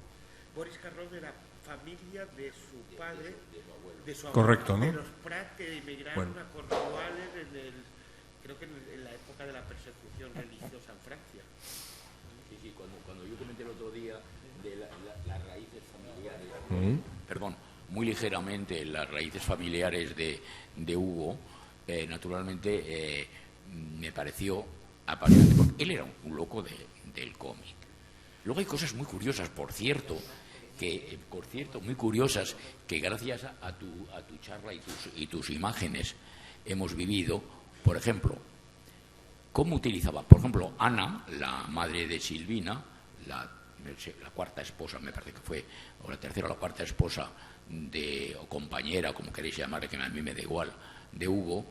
Boris Karloff era familia de su padre, de su abuelo. Correcto, ¿no? De los Pratt que emigraron a Cornwallis creo que en la época de la persecución religiosa en Francia. Sí, cuando yo comenté el otro día de las raíces familiares, perdón, muy ligeramente las raíces familiares de Hugo, naturalmente me pareció apasionante, porque él era un loco del cómic. Luego hay cosas muy curiosas, por cierto, muy curiosas, que gracias a tu charla y tus imágenes hemos vivido. Por ejemplo, cómo utilizaba, por ejemplo, Ana, la madre de Silvina, la cuarta esposa, me parece que fue, o la tercera o la cuarta esposa o compañera, como queréis llamarle, que a mí me da igual, de Hugo,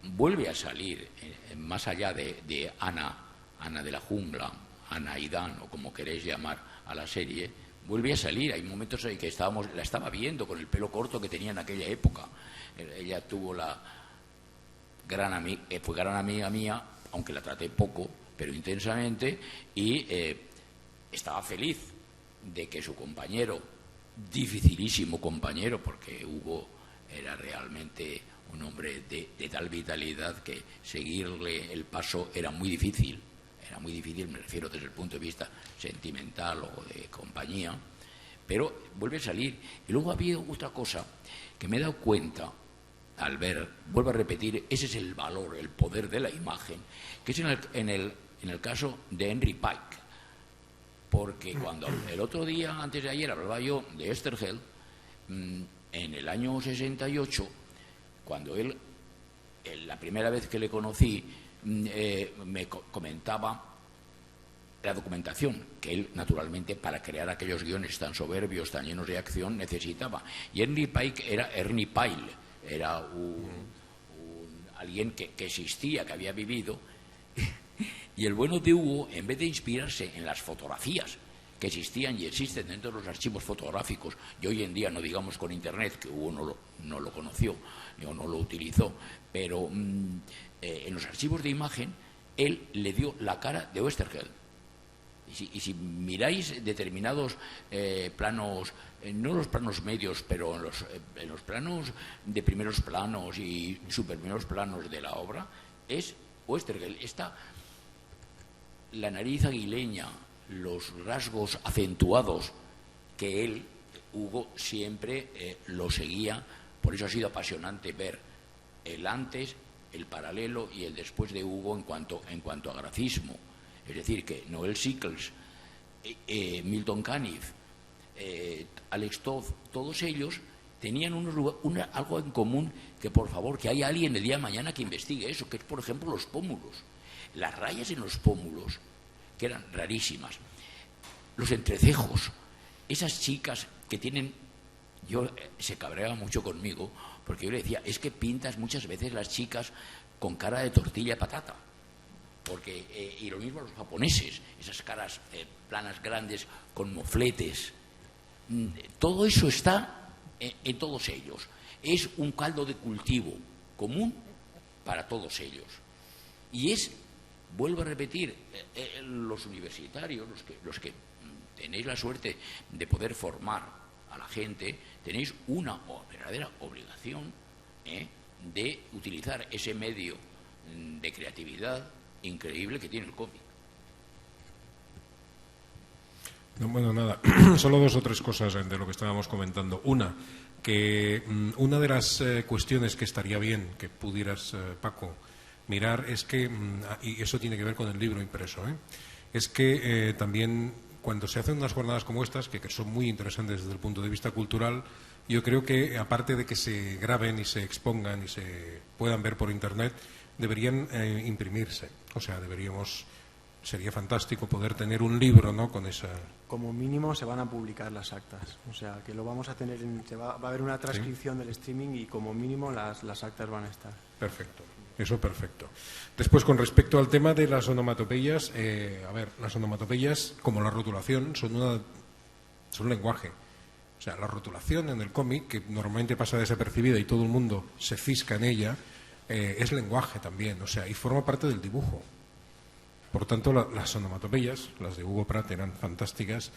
vuelve a salir más allá de Ana de la jungla, Ana y Dan, o como queréis llamar a la serie, vuelve a salir. Hay momentos en que la estaba viendo con el pelo corto que tenía en aquella época. Ella tuvo fue gran amiga mía, aunque la traté poco, pero intensamente, y estaba feliz de que su compañero, dificilísimo compañero, porque Hugo era realmente un hombre de tal vitalidad que seguirle el paso era muy difícil, me refiero desde el punto de vista sentimental o de compañía, pero vuelve a salir. Y luego había otra cosa que me he dado cuenta al ver, vuelvo a repetir, ese es el valor, el poder de la imagen, que es en el caso de Henry Pike, porque cuando el otro día, antes de ayer, hablaba yo de Esterheld, en el año 68, cuando él, la primera vez que le conocí, me comentaba la documentación que él, naturalmente, para crear aquellos guiones tan soberbios, tan llenos de acción, necesitaba. Y Henry Pike era Ernie Pyle, era alguien que existía, que había vivido. Y el bueno de Hugo, en vez de inspirarse en las fotografías que existían y existen dentro de los archivos fotográficos, y hoy en día, no digamos con Internet, que Hugo no lo conoció o no lo utilizó, pero en los archivos de imagen, él le dio la cara de Oesterheld. Y si miráis determinados planos, no los planos medios, pero en los planos de primeros planos y superprimeros planos de la obra, es Oesterheld. Está la nariz aguileña, los rasgos acentuados que él, Hugo, siempre lo seguía Por eso ha sido apasionante ver el antes, el paralelo y el después de Hugo en cuanto a grafismo. Es decir, que Noel Sickles, Milton Caniff, Alex Toth, todos ellos tenían algo en común, que por favor, que haya alguien el día de mañana que investigue eso, que es, por ejemplo, los pómulos. Las rayas en los pómulos, que eran rarísimas. Los entrecejos, esas chicas que tienen... se cabreaba mucho conmigo, porque yo le decía, es que pintas muchas veces las chicas con cara de tortilla de patata. Porque, y lo mismo los japoneses, esas caras planas grandes con mofletes. Todo eso está en todos ellos. Es un caldo de cultivo común para todos ellos. Y vuelvo a repetir, los universitarios, los que tenéis la suerte de poder formar a la gente, tenéis una verdadera obligación de utilizar ese medio de creatividad increíble que tiene el cómic. Bueno, nada, solo 2 o 3 cosas de lo que estábamos comentando. Una, que una de las cuestiones que estaría bien que pudieras, Paco, mirar es que, y eso tiene que ver con el libro impreso, es que también cuando se hacen unas jornadas como estas, que son muy interesantes desde el punto de vista cultural, yo creo que aparte de que se graben y se expongan y se puedan ver por Internet, deberían imprimirse. O sea, sería fantástico poder tener un libro, ¿no?, con esa... Como mínimo se van a publicar las actas, o sea, que lo vamos a tener, va a haber una transcripción del streaming y como mínimo las actas van a estar. Perfecto, eso perfecto. Después, con respecto al tema de las onomatopeyas, las onomatopeyas, como la rotulación, son un lenguaje. O sea, la rotulación en el cómic, que normalmente pasa desapercibida y todo el mundo se cisca en ella, es lenguaje también, o sea, y forma parte del dibujo. Por tanto, las onomatopeyas, las de Hugo Pratt, eran fantásticas,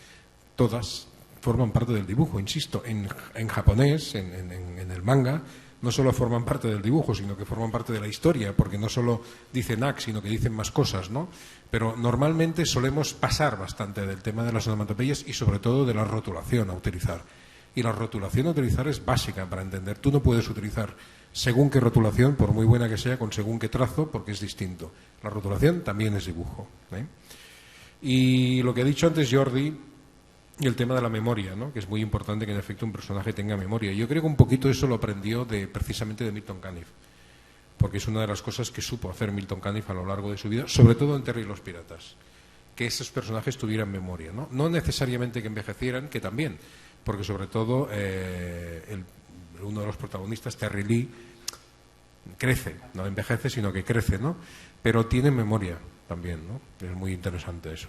todas forman parte del dibujo, insisto, en japonés, en el manga, no solo forman parte del dibujo, sino que forman parte de la historia, porque no solo dicen ac, sino que dicen más cosas, ¿no? Pero normalmente solemos pasar bastante del tema de las onomatopeyas y sobre todo de la rotulación a utilizar. Y la rotulación a utilizar es básica para entender. Tú no puedes utilizar según qué rotulación, por muy buena que sea, con según qué trazo, porque es distinto. La rotulación también es dibujo, Y lo que ha dicho antes Jordi, y el tema de la memoria, ¿no?, que es muy importante que en efecto un personaje tenga memoria. Yo creo que un poquito eso lo aprendió precisamente de Milton Caniff, porque es una de las cosas que supo hacer Milton Caniff a lo largo de su vida, sobre todo en Terry y los piratas, que esos personajes tuvieran memoria, no necesariamente que envejecieran, que también, porque sobre todo uno de los protagonistas, Terry Lee, crece, no envejece, sino que crece, ¿no?, pero tiene memoria también, ¿no? Es muy interesante eso.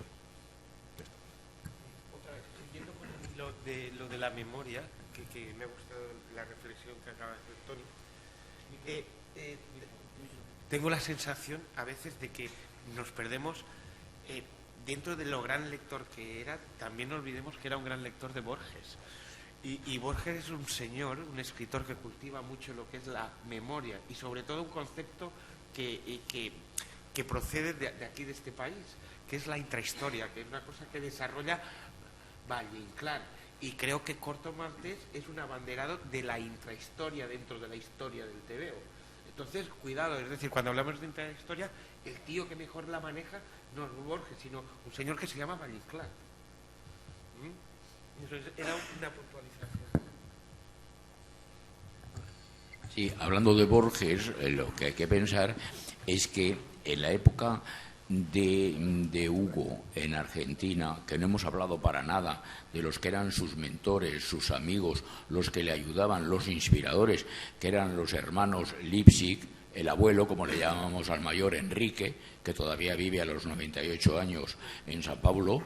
Lo de la memoria, que me ha gustado la reflexión que acaba de hacer Tony. Tengo la sensación a veces de que nos perdemos dentro de lo gran lector que era, también no olvidemos que era un gran lector de Borges. Y Borges es un señor, un escritor que cultiva mucho lo que es la memoria y sobre todo un concepto que procede de aquí, de este país, que es la intrahistoria, que es una cosa que desarrolla Valle-Inclán. Y creo que Corto Maltés es un abanderado de la intrahistoria dentro de la historia del TVO. Entonces, cuidado, es decir, cuando hablamos de intrahistoria, el tío que mejor la maneja no es Borges, sino un señor que se llama Valle-Inclán. Eso era una puntualización. Sí, hablando de Borges, lo que hay que pensar es que en la época de Hugo en Argentina, que no hemos hablado para nada de los que eran sus mentores, sus amigos, los que le ayudaban, los inspiradores, que eran los hermanos Lipsic, el abuelo, como le llamamos al mayor, Enrique, que todavía vive a los 98 años en San Pablo,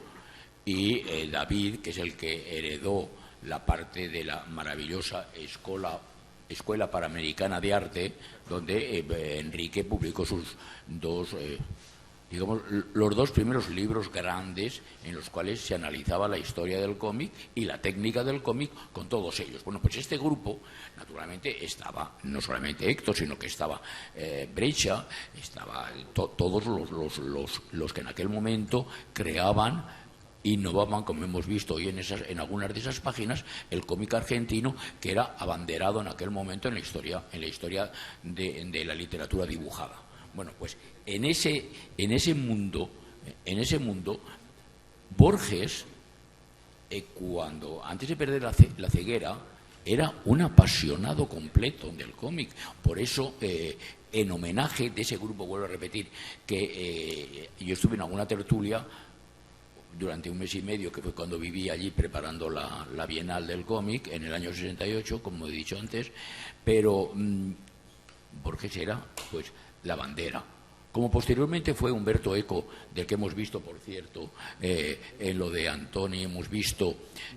y David, que es el que heredó la parte de la maravillosa Escuela Panamericana de Arte, donde Enrique publicó sus dos, los dos primeros libros grandes en los cuales se analizaba la historia del cómic y la técnica del cómic con todos ellos. Bueno, pues este grupo, naturalmente, estaba no solamente Héctor, sino que estaba Breccia, estaba todos los que en aquel momento creaban innovaban, como hemos visto hoy en algunas de esas páginas, el cómic argentino, que era abanderado en aquel momento en la historia de la literatura dibujada. Bueno, pues en ese mundo Borges, cuando antes de perder la ceguera, era un apasionado completo del cómic. Por eso, en homenaje de ese grupo, vuelvo a repetir, que yo estuve en alguna tertulia durante un mes y medio, que fue cuando viví allí preparando la Bienal del cómic, en el año 68, como he dicho antes, pero Borges era, pues, la bandera. Como posteriormente fue Umberto Eco, del que hemos visto, por cierto, en lo de Antoni, hemos visto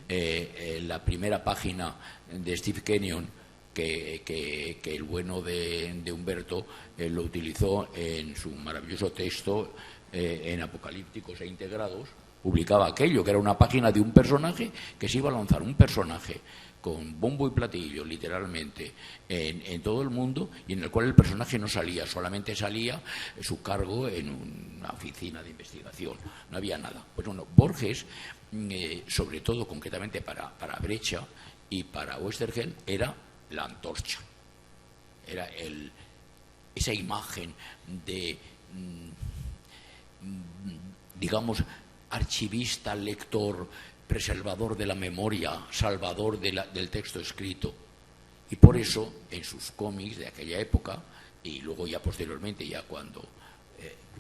la primera página de Steve Kenyon, que el bueno de Humberto lo utilizó en su maravilloso texto en Apocalípticos e Integrados. Publicaba aquello, que era una página de un personaje que se iba a lanzar, un personaje con bombo y platillo, literalmente, en todo el mundo, y en el cual el personaje no salía, solamente salía su cargo en una oficina de investigación, no había nada. Pues bueno, Borges, sobre todo concretamente para Brecha y para Oesterheld, era la antorcha, era esa imagen de, digamos, archivista, lector, preservador de la memoria, salvador del texto escrito. Y por eso, en sus cómics de aquella época, y luego ya posteriormente, ya cuando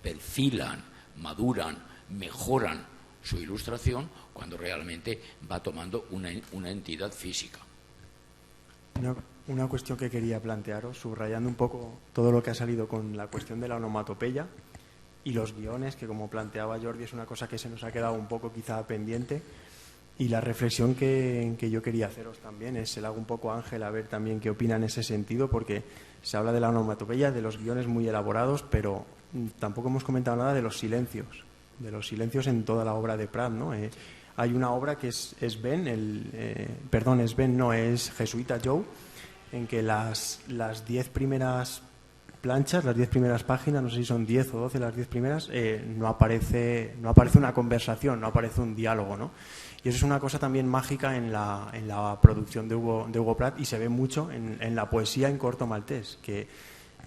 perfilan, maduran, mejoran su ilustración, cuando realmente va tomando una entidad física. Una cuestión que quería plantearos, subrayando un poco todo lo que ha salido con la cuestión de la onomatopeya y los guiones, que como planteaba Jordi es una cosa que se nos ha quedado un poco quizá pendiente. Y la reflexión que yo quería haceros también es, se la hago un poco a Ángel, a ver también qué opina en ese sentido, porque se habla de la onomatopeya, de los guiones muy elaborados, pero tampoco hemos comentado nada de los silencios en toda la obra de Prat, ¿no? Hay una obra que es Jesuita Joe, en que las 10 primeras planchas, las 10 primeras páginas, no sé si son 10 o 12 las 10 primeras, no aparece una conversación, no aparece un diálogo, ¿no? Y eso es una cosa también mágica en la producción de Hugo Pratt, y se ve mucho en la poesía en corto maltés, que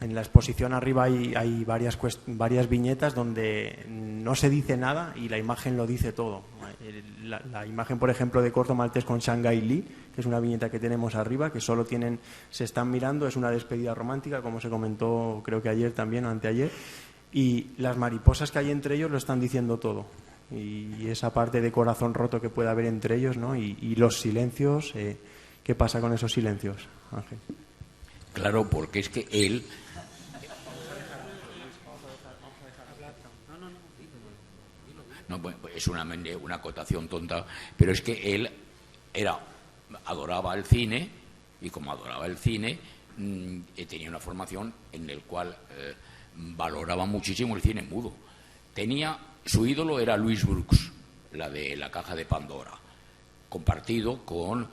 en la exposición arriba hay varias viñetas donde no se dice nada y la imagen lo dice todo. La imagen, por ejemplo, de corto maltés con Shanghai Lee, que es una viñeta que tenemos arriba, que solo se están mirando, es una despedida romántica, como se comentó creo que ayer también o anteayer, y las mariposas que hay entre ellos lo están diciendo todo. Y esa parte de corazón roto que puede haber entre ellos, ¿no? Y los silencios, ¿qué pasa con esos silencios, Ángel? Claro, porque es que él... No, bueno, es una acotación tonta, pero es que él adoraba el cine, y como adoraba el cine, tenía una formación en la cual valoraba muchísimo el cine mudo. Su ídolo era Louis Brooks, la de La caja de Pandora, compartido con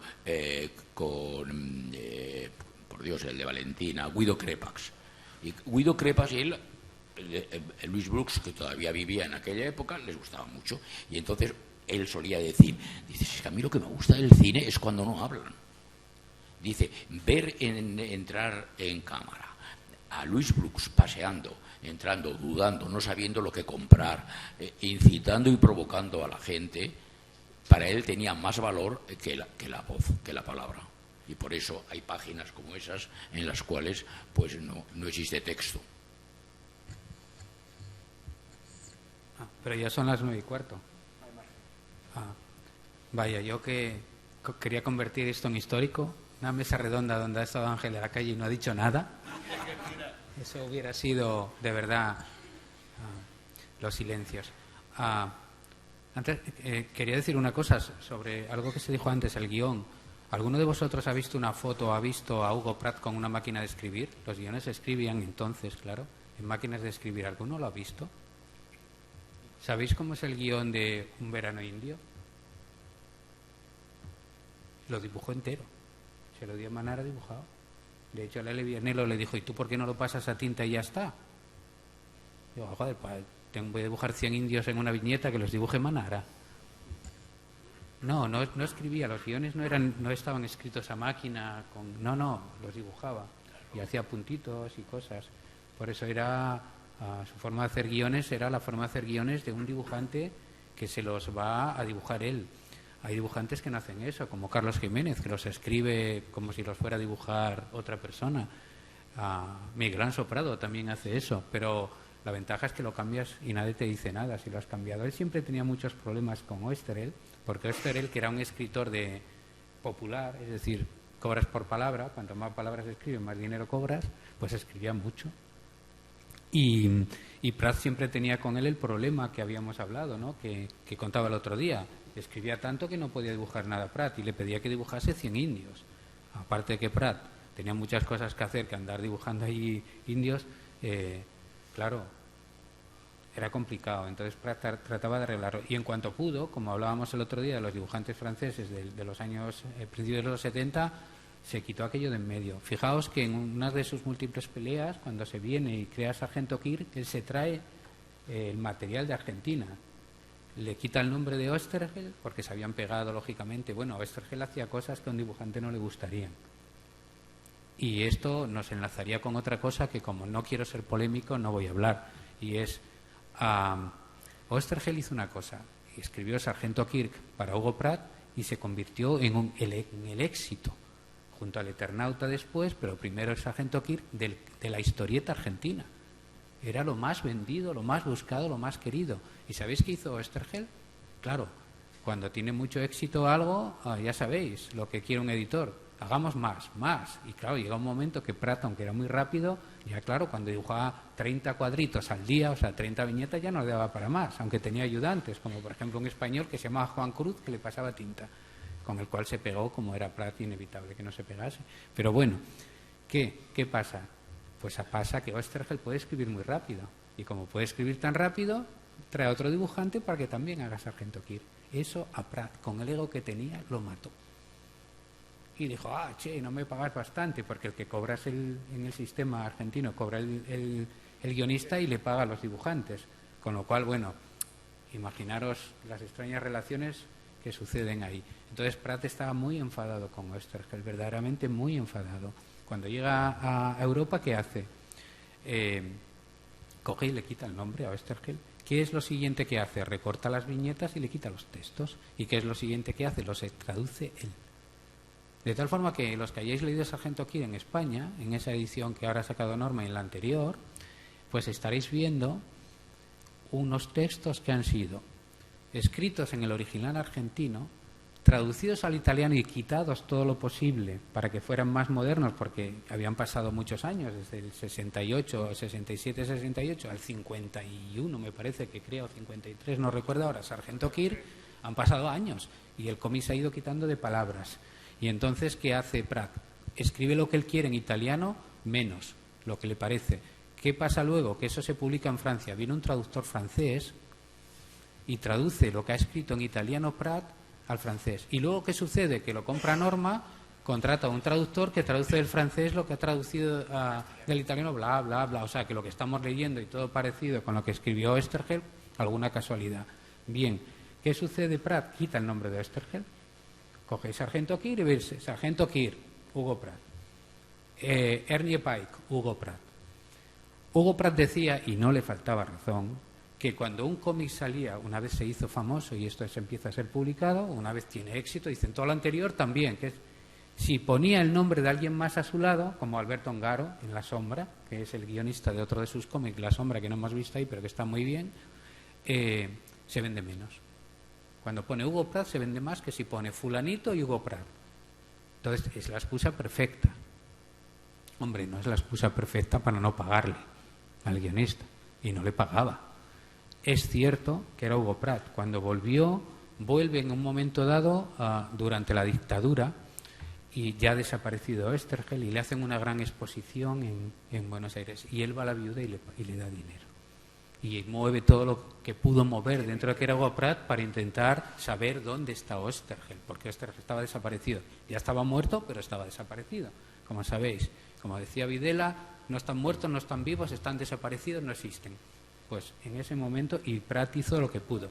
por Dios, el de Valentina, Guido Crepax. Y Guido Crepax y Louis Brooks, que todavía vivía en aquella época, les gustaba mucho. Y entonces él solía decir, es que a mí lo que me gusta del cine es cuando no hablan. Dice, entrar en cámara a Louis Brooks paseando, entrando, dudando, no sabiendo lo que comprar, incitando y provocando a la gente, para él tenía más valor que la voz, que la palabra. Y por eso hay páginas como esas en las cuales pues no existe texto. Pero ya son las 9:15. Vaya, yo que quería convertir esto en histórico, una mesa redonda donde ha estado Ángel de la Calle y no ha dicho nada. Eso hubiera sido, de verdad, los silencios. Antes quería decir una cosa sobre algo que se dijo antes, el guión. ¿Alguno de vosotros ha visto una foto o ha visto a Hugo Pratt con una máquina de escribir? Los guiones se escribían entonces, claro, en máquinas de escribir. ¿Alguno lo ha visto? ¿Sabéis cómo es el guión de Un verano indio? Lo dibujó entero. Se lo dio a Manara dibujado. De hecho, Lele Vianello le dijo, ¿y tú por qué no lo pasas a tinta y ya está? Digo, joder, voy a dibujar 100 indios en una viñeta, que los dibuje Manara. No escribía, los guiones no estaban escritos a máquina, no, los dibujaba y hacía puntitos y cosas. Por eso su forma de hacer guiones era la forma de hacer guiones de un dibujante que se los va a dibujar él. Hay dibujantes que no hacen eso, como Carlos Jiménez, que los escribe como si los fuera a dibujar otra persona. Miguel Anso Prado también hace eso, pero la ventaja es que lo cambias y nadie te dice nada si lo has cambiado. Él siempre tenía muchos problemas con Oesterheld, porque Oesterheld, que era un escritor popular, es decir, cobras por palabra, cuanto más palabras escribes, más dinero cobras, pues escribía mucho. Y Prat siempre tenía con él el problema que habíamos hablado, ¿no? que contaba el otro día. Escribía tanto que no podía dibujar nada Prat y le pedía que dibujase 100 indios. Aparte de que Prat tenía muchas cosas que hacer, que andar dibujando ahí indios, claro, era complicado. Entonces Prat trataba de arreglarlo. Y en cuanto pudo, como hablábamos el otro día de los dibujantes franceses de los años, principios de los 70, se quitó aquello de en medio. Fijaos que en una de sus múltiples peleas, cuando se viene y crea Sargento Kirk, él se trae el material de Argentina. Le quita el nombre de Oesterheld porque se habían pegado, lógicamente. Bueno, Oesterheld hacía cosas que a un dibujante no le gustarían. Y esto nos enlazaría con otra cosa que, como no quiero ser polémico, no voy a hablar. Y es, Oesterheld hizo una cosa. Escribió Sargento Kirk para Hugo Pratt y se convirtió en el éxito, junto al Eternauta después, pero primero el Sargento Kirk de la historieta argentina. Era lo más vendido, lo más buscado, lo más querido. ¿Y sabéis qué hizo Oesterheld? Claro, cuando tiene mucho éxito algo, ya sabéis lo que quiere un editor. Hagamos más. Y claro, llega un momento que Prat, aunque era muy rápido, ya claro, cuando dibujaba 30 cuadritos al día, o sea, 30 viñetas, ya no le daba para más, aunque tenía ayudantes, como por ejemplo un español que se llamaba Juan Cruz, que le pasaba tinta, con el cual se pegó, como era Prat, inevitable que no se pegase. Pero bueno, ¿qué pasa? Pues pasa que Oesterheld puede escribir muy rápido, y como puede escribir tan rápido, trae a otro dibujante para que también haga Sargento Kirk. Eso a Prat, con el ego que tenía, lo mató. Y dijo, no me pagas bastante, porque el que cobras en el sistema argentino cobra el guionista y le paga a los dibujantes. Con lo cual, bueno, imaginaros las extrañas relaciones que suceden ahí. Entonces Prat estaba muy enfadado con Oesterheld, verdaderamente muy enfadado. Cuando llega a Europa, ¿qué hace? Coge y le quita el nombre a Oesterheld. ¿Qué es lo siguiente que hace? Recorta las viñetas y le quita los textos. ¿Y qué es lo siguiente que hace? Los traduce él. De tal forma que los que hayáis leído Sargento Kirk en España, en esa edición que ahora ha sacado Norma y en la anterior, pues estaréis viendo unos textos que han sido escritos en el original argentino, traducidos al italiano y quitados todo lo posible para que fueran más modernos, porque habían pasado muchos años, desde el 68, 67, 68 al 51, me parece que creo, 53, no recuerdo ahora, Sargento Kirk, han pasado años y el cómic se ha ido quitando de palabras. Y entonces, ¿qué hace Prat? Escribe lo que él quiere en italiano, menos lo que le parece. ¿Qué pasa luego? Que eso se publica en Francia. Viene un traductor francés y traduce lo que ha escrito en italiano Prat al francés. Y luego, ¿qué sucede? Que lo compra Norma, contrata a un traductor que traduce del francés lo que ha traducido del italiano, bla, bla, bla. O sea, que lo que estamos leyendo y todo parecido con lo que escribió Oesterheld, alguna casualidad. Bien, ¿qué sucede? Prat quita el nombre de Oesterheld. Coge Sargento Kirk y veis Sargento Kirk, Hugo Pratt. Ernie Pike, Hugo Pratt. Hugo Pratt decía, y no le faltaba razón, que cuando un cómic salía, una vez se hizo famoso y esto se empieza a ser publicado, una vez tiene éxito, dicen todo lo anterior también, que es, si ponía el nombre de alguien más a su lado, como Alberto Ongaro en La Sombra, que es el guionista de otro de sus cómics, La Sombra, que no hemos visto ahí, pero que está muy bien, se vende menos. Cuando pone Hugo Pratt se vende más que si pone fulanito y Hugo Pratt. Entonces es la excusa perfecta. Hombre, no es la excusa perfecta para no pagarle al guionista. Y no le pagaba. Es cierto que era Hugo Pratt. Cuando vuelve en un momento dado durante la dictadura y ya ha desaparecido Oesterheld y le hacen una gran exposición en Buenos Aires. Y él va a la viuda y le da dinero. Y mueve todo lo que pudo mover dentro de que era Hugo Pratt para intentar saber dónde está Oesterheld, porque Oesterheld estaba desaparecido. Ya estaba muerto, pero estaba desaparecido, como sabéis. Como decía Videla, no están muertos, no están vivos, están desaparecidos, no existen. Pues en ese momento, y Pratt hizo lo que pudo.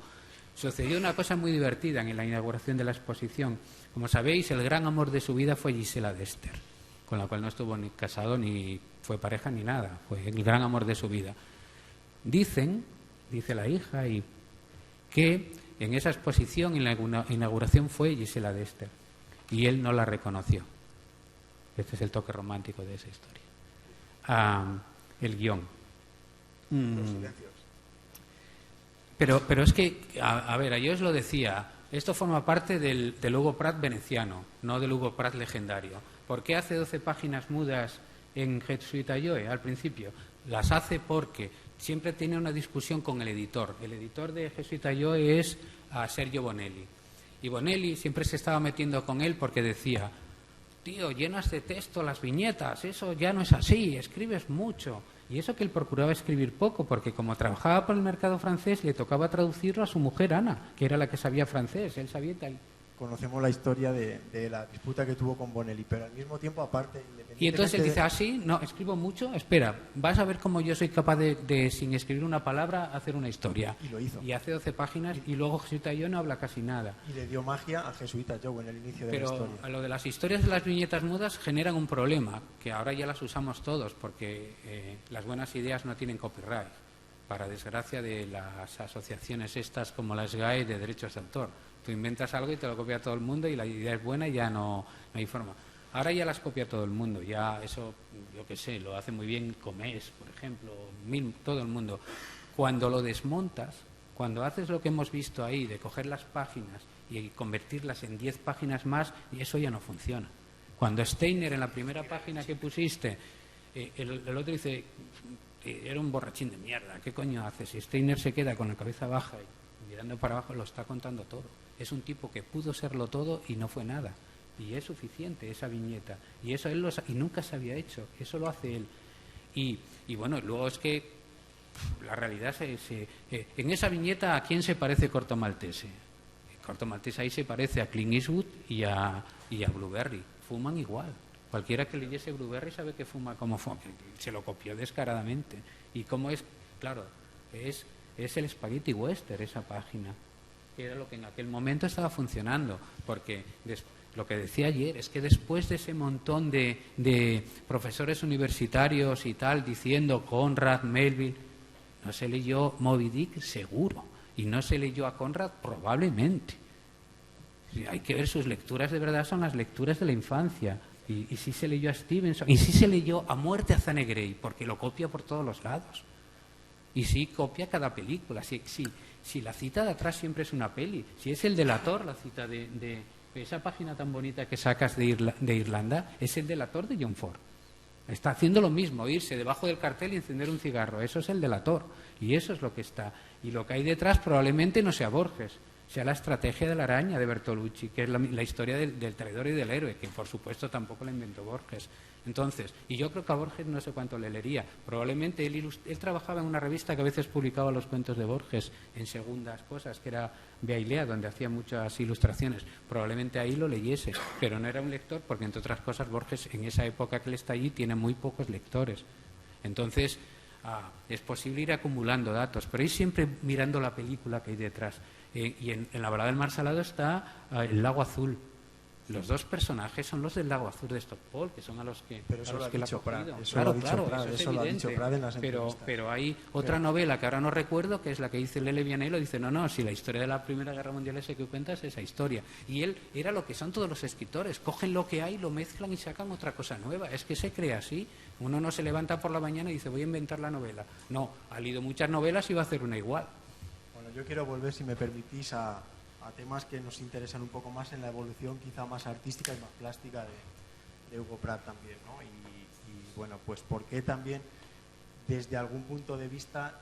sucedió una cosa muy divertida en la inauguración de la exposición. Como sabéis, el gran amor de su vida fue Gisela Dester, con la cual no estuvo ni casado, ni fue pareja, ni nada. Fue el gran amor de su vida. Dice la hija, que en esa exposición, en la inauguración, fue Gisela Dester. Y él no la reconoció. Este es el toque romántico de esa historia. El guión. Pero es que, a ver, yo os lo decía, esto forma parte del Hugo Pratt veneciano, no del Hugo Pratt legendario. ¿Por qué hace 12 páginas mudas en Jesuita Joe al principio? Las hace porque siempre tiene una discusión con el editor. El editor de Jesuita Joe es Sergio Bonelli. Y Bonelli siempre se estaba metiendo con él porque decía: tío, llenas de texto las viñetas, eso ya no es así, escribes mucho. Y eso que él procuraba escribir poco, porque como trabajaba por el mercado francés, le tocaba traducirlo a su mujer Ana, que era la que sabía francés, él sabía tal. Conocemos la historia de la disputa que tuvo con Bonelli, pero al mismo tiempo, aparte... Y entonces él dice, sí, no, escribo mucho, espera, vas a ver cómo yo soy capaz de sin escribir una palabra, hacer una historia. Y lo hizo. Y hace 12 páginas y luego Jesuita Joe no habla casi nada. Y le dio magia a Jesuita Joe en el inicio de la historia. Pero lo de las historias de las viñetas mudas generan un problema, que ahora ya las usamos todos, porque las buenas ideas no tienen copyright, para desgracia de las asociaciones estas como la SGAE de derechos de autor. Tú inventas algo y te lo copia todo el mundo y la idea es buena y ya no hay forma. Ahora ya las copia todo el mundo, ya eso, yo qué sé, lo hace muy bien Comés, por ejemplo, todo el mundo. Cuando lo desmontas, cuando haces lo que hemos visto ahí, de coger las páginas y convertirlas en 10 páginas más, y eso ya no funciona. Cuando Steiner, en la primera página que pusiste, el otro dice, era un borrachín de mierda, ¿qué coño haces? Y Steiner se queda con la cabeza baja y mirando para abajo, lo está contando todo. Es un tipo que pudo serlo todo y no fue nada. Y es suficiente esa viñeta. Y eso él y nunca se había hecho. Eso lo hace él. Y bueno, luego es que la realidad en esa viñeta, ¿a quién se parece Corto Maltese? Corto Maltese ahí se parece a Clint Eastwood y a Blueberry. Fuman igual. Cualquiera que leyese Blueberry sabe que fuma como fuma. Se lo copió descaradamente. Y cómo es, claro, es el Spaghetti Western esa página. Era lo que en aquel momento estaba funcionando, porque lo que decía ayer es que después de ese montón de profesores universitarios y tal diciendo Conrad, Melville, no se leyó Moby Dick seguro, y no se leyó a Conrad probablemente. Hay que ver, sus lecturas de verdad son las lecturas de la infancia, y sí se leyó a Stevenson, y sí se leyó A muerte a Zane Grey, porque lo copia por todos los lados, y sí copia cada película. Si la cita de atrás siempre es una peli, si es el delator, la cita de esa página tan bonita que sacas de Irlanda, es el delator de John Ford. Está haciendo lo mismo, irse debajo del cartel y encender un cigarro. Eso es el delator, y eso es lo que está. Y lo que hay detrás probablemente no sea Borges, sea la estrategia de la araña de Bertolucci, que es la historia del traidor y del héroe, que por supuesto tampoco la inventó Borges. Entonces, y yo creo que a Borges no sé cuánto le leería. Probablemente él trabajaba en una revista que a veces publicaba los cuentos de Borges en segundas cosas, que era Beailea, donde hacía muchas ilustraciones. Probablemente ahí lo leyese, pero no era un lector, porque entre otras cosas Borges en esa época que él está allí tiene muy pocos lectores. Entonces, es posible ir acumulando datos, pero ir siempre mirando la película que hay detrás. Y en La balada del mar salado está El lago azul. Los dos personajes son los del lago azul de Stockpol, que son a los que pero eso lo ha dicho Pratt. Eso lo ha dicho Pratt en las entrevistas. Pero hay otra novela que ahora no recuerdo, que es la que dice Lele Vianello, dice, no, si la historia de la Primera Guerra Mundial ese que cuenta es esa historia. Y él era lo que son todos los escritores, cogen lo que hay, lo mezclan y sacan otra cosa nueva. Es que se crea así. Uno no se levanta por la mañana y dice, voy a inventar la novela. No, ha leído muchas novelas y va a hacer una igual. Bueno, yo quiero volver, si me permitís, a temas que nos interesan un poco más en la evolución quizá más artística y más plástica de Hugo Pratt también, ¿no? Y bueno, pues por qué también desde algún punto de vista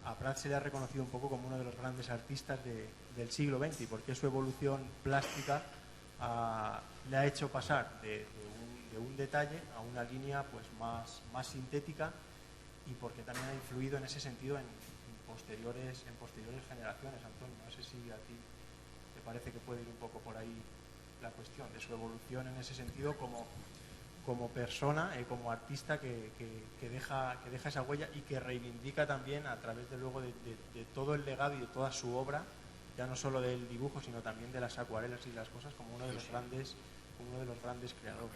a Pratt se le ha reconocido un poco como uno de los grandes artistas del siglo XX, y por qué su evolución plástica le ha hecho pasar de un detalle a una línea pues más sintética, y porque también ha influido en ese sentido en posteriores generaciones. Antonio, no sé si a ti te parece que puede ir un poco por ahí la cuestión de su evolución en ese sentido como persona, como artista que deja esa huella y que reivindica también a través de luego de todo el legado y de toda su obra ya no solo del dibujo, sino también de las acuarelas y las cosas, como uno de los grandes creadores.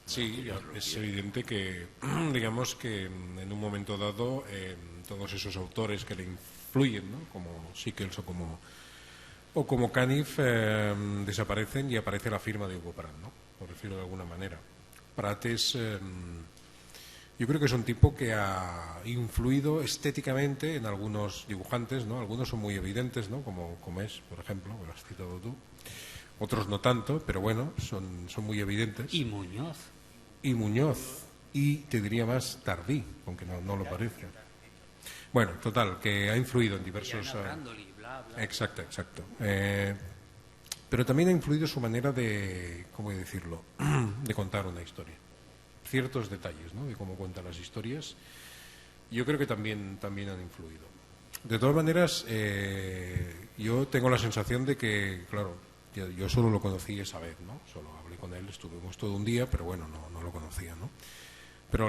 Sí, es evidente que, digamos que en un momento dado todos esos autores que le influyen, ¿no? Como Sickles o como Caniff, desaparecen y aparece la firma de Hugo Pratt, ¿no? Por decirlo de alguna manera. Pratt es, yo creo que es un tipo que ha influido estéticamente en algunos dibujantes, ¿no? Algunos son muy evidentes, ¿no? Como Comés, por ejemplo, que lo has citado tú. Otros no tanto, pero bueno, son muy evidentes. Y Muñoz. Y te diría más Tardí, aunque no lo parezca. Bueno, total, que ha influido en diversos... Exacto. Pero también ha influido su manera de, ¿cómo decirlo?, de contar una historia. Ciertos detalles, ¿no?, de cómo cuenta las historias, yo creo que también han influido. De todas maneras, yo tengo la sensación de que, claro, yo solo lo conocí esa vez, ¿no? Solo hablé con él, estuvimos todo un día, pero bueno, no lo conocía, ¿no? Pero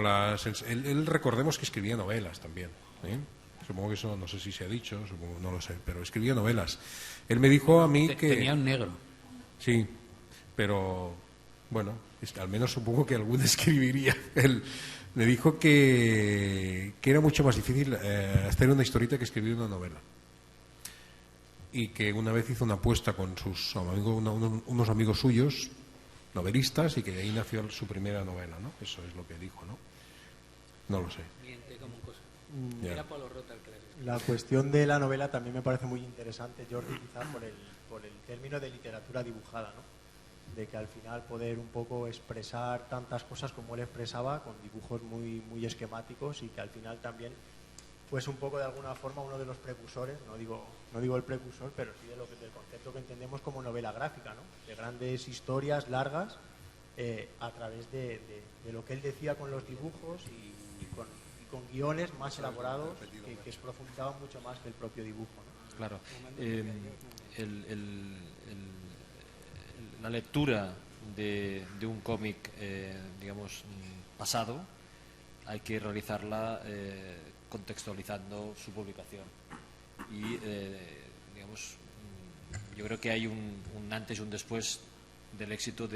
él recordemos que escribía novelas también, ¿eh? Supongo que eso no sé si se ha dicho, supongo, no lo sé, pero escribía novelas. Él me dijo a mí que... Tenía un negro. Sí, pero bueno, al menos supongo que alguno escribiría. Él me dijo que era mucho más difícil hacer una historieta que escribir una novela. Y que una vez hizo una apuesta con sus amigos, unos amigos suyos, novelistas, y que de ahí nació su primera novela, ¿no? Eso es lo que dijo, ¿no? No lo sé. Miente como cosa. Ya. Era Polo Rota el que le dijo. La cuestión de la novela también me parece muy interesante, Jordi, quizás por el término de literatura dibujada, ¿no? De que al final poder un poco expresar tantas cosas como él expresaba con dibujos muy esquemáticos, y que al final también pues un poco de alguna forma uno de los precursores, no digo el precursor, pero sí del concepto que entendemos como novela gráfica, ¿no? De grandes historias largas a través de lo que él decía con los dibujos y con guiones más elaborados que profundizaban mucho más que el propio dibujo, ¿no? Claro. La lectura de un cómic, digamos, pasado, hay que realizarla contextualizando su publicación. Y, digamos, yo creo que hay un antes y un después del éxito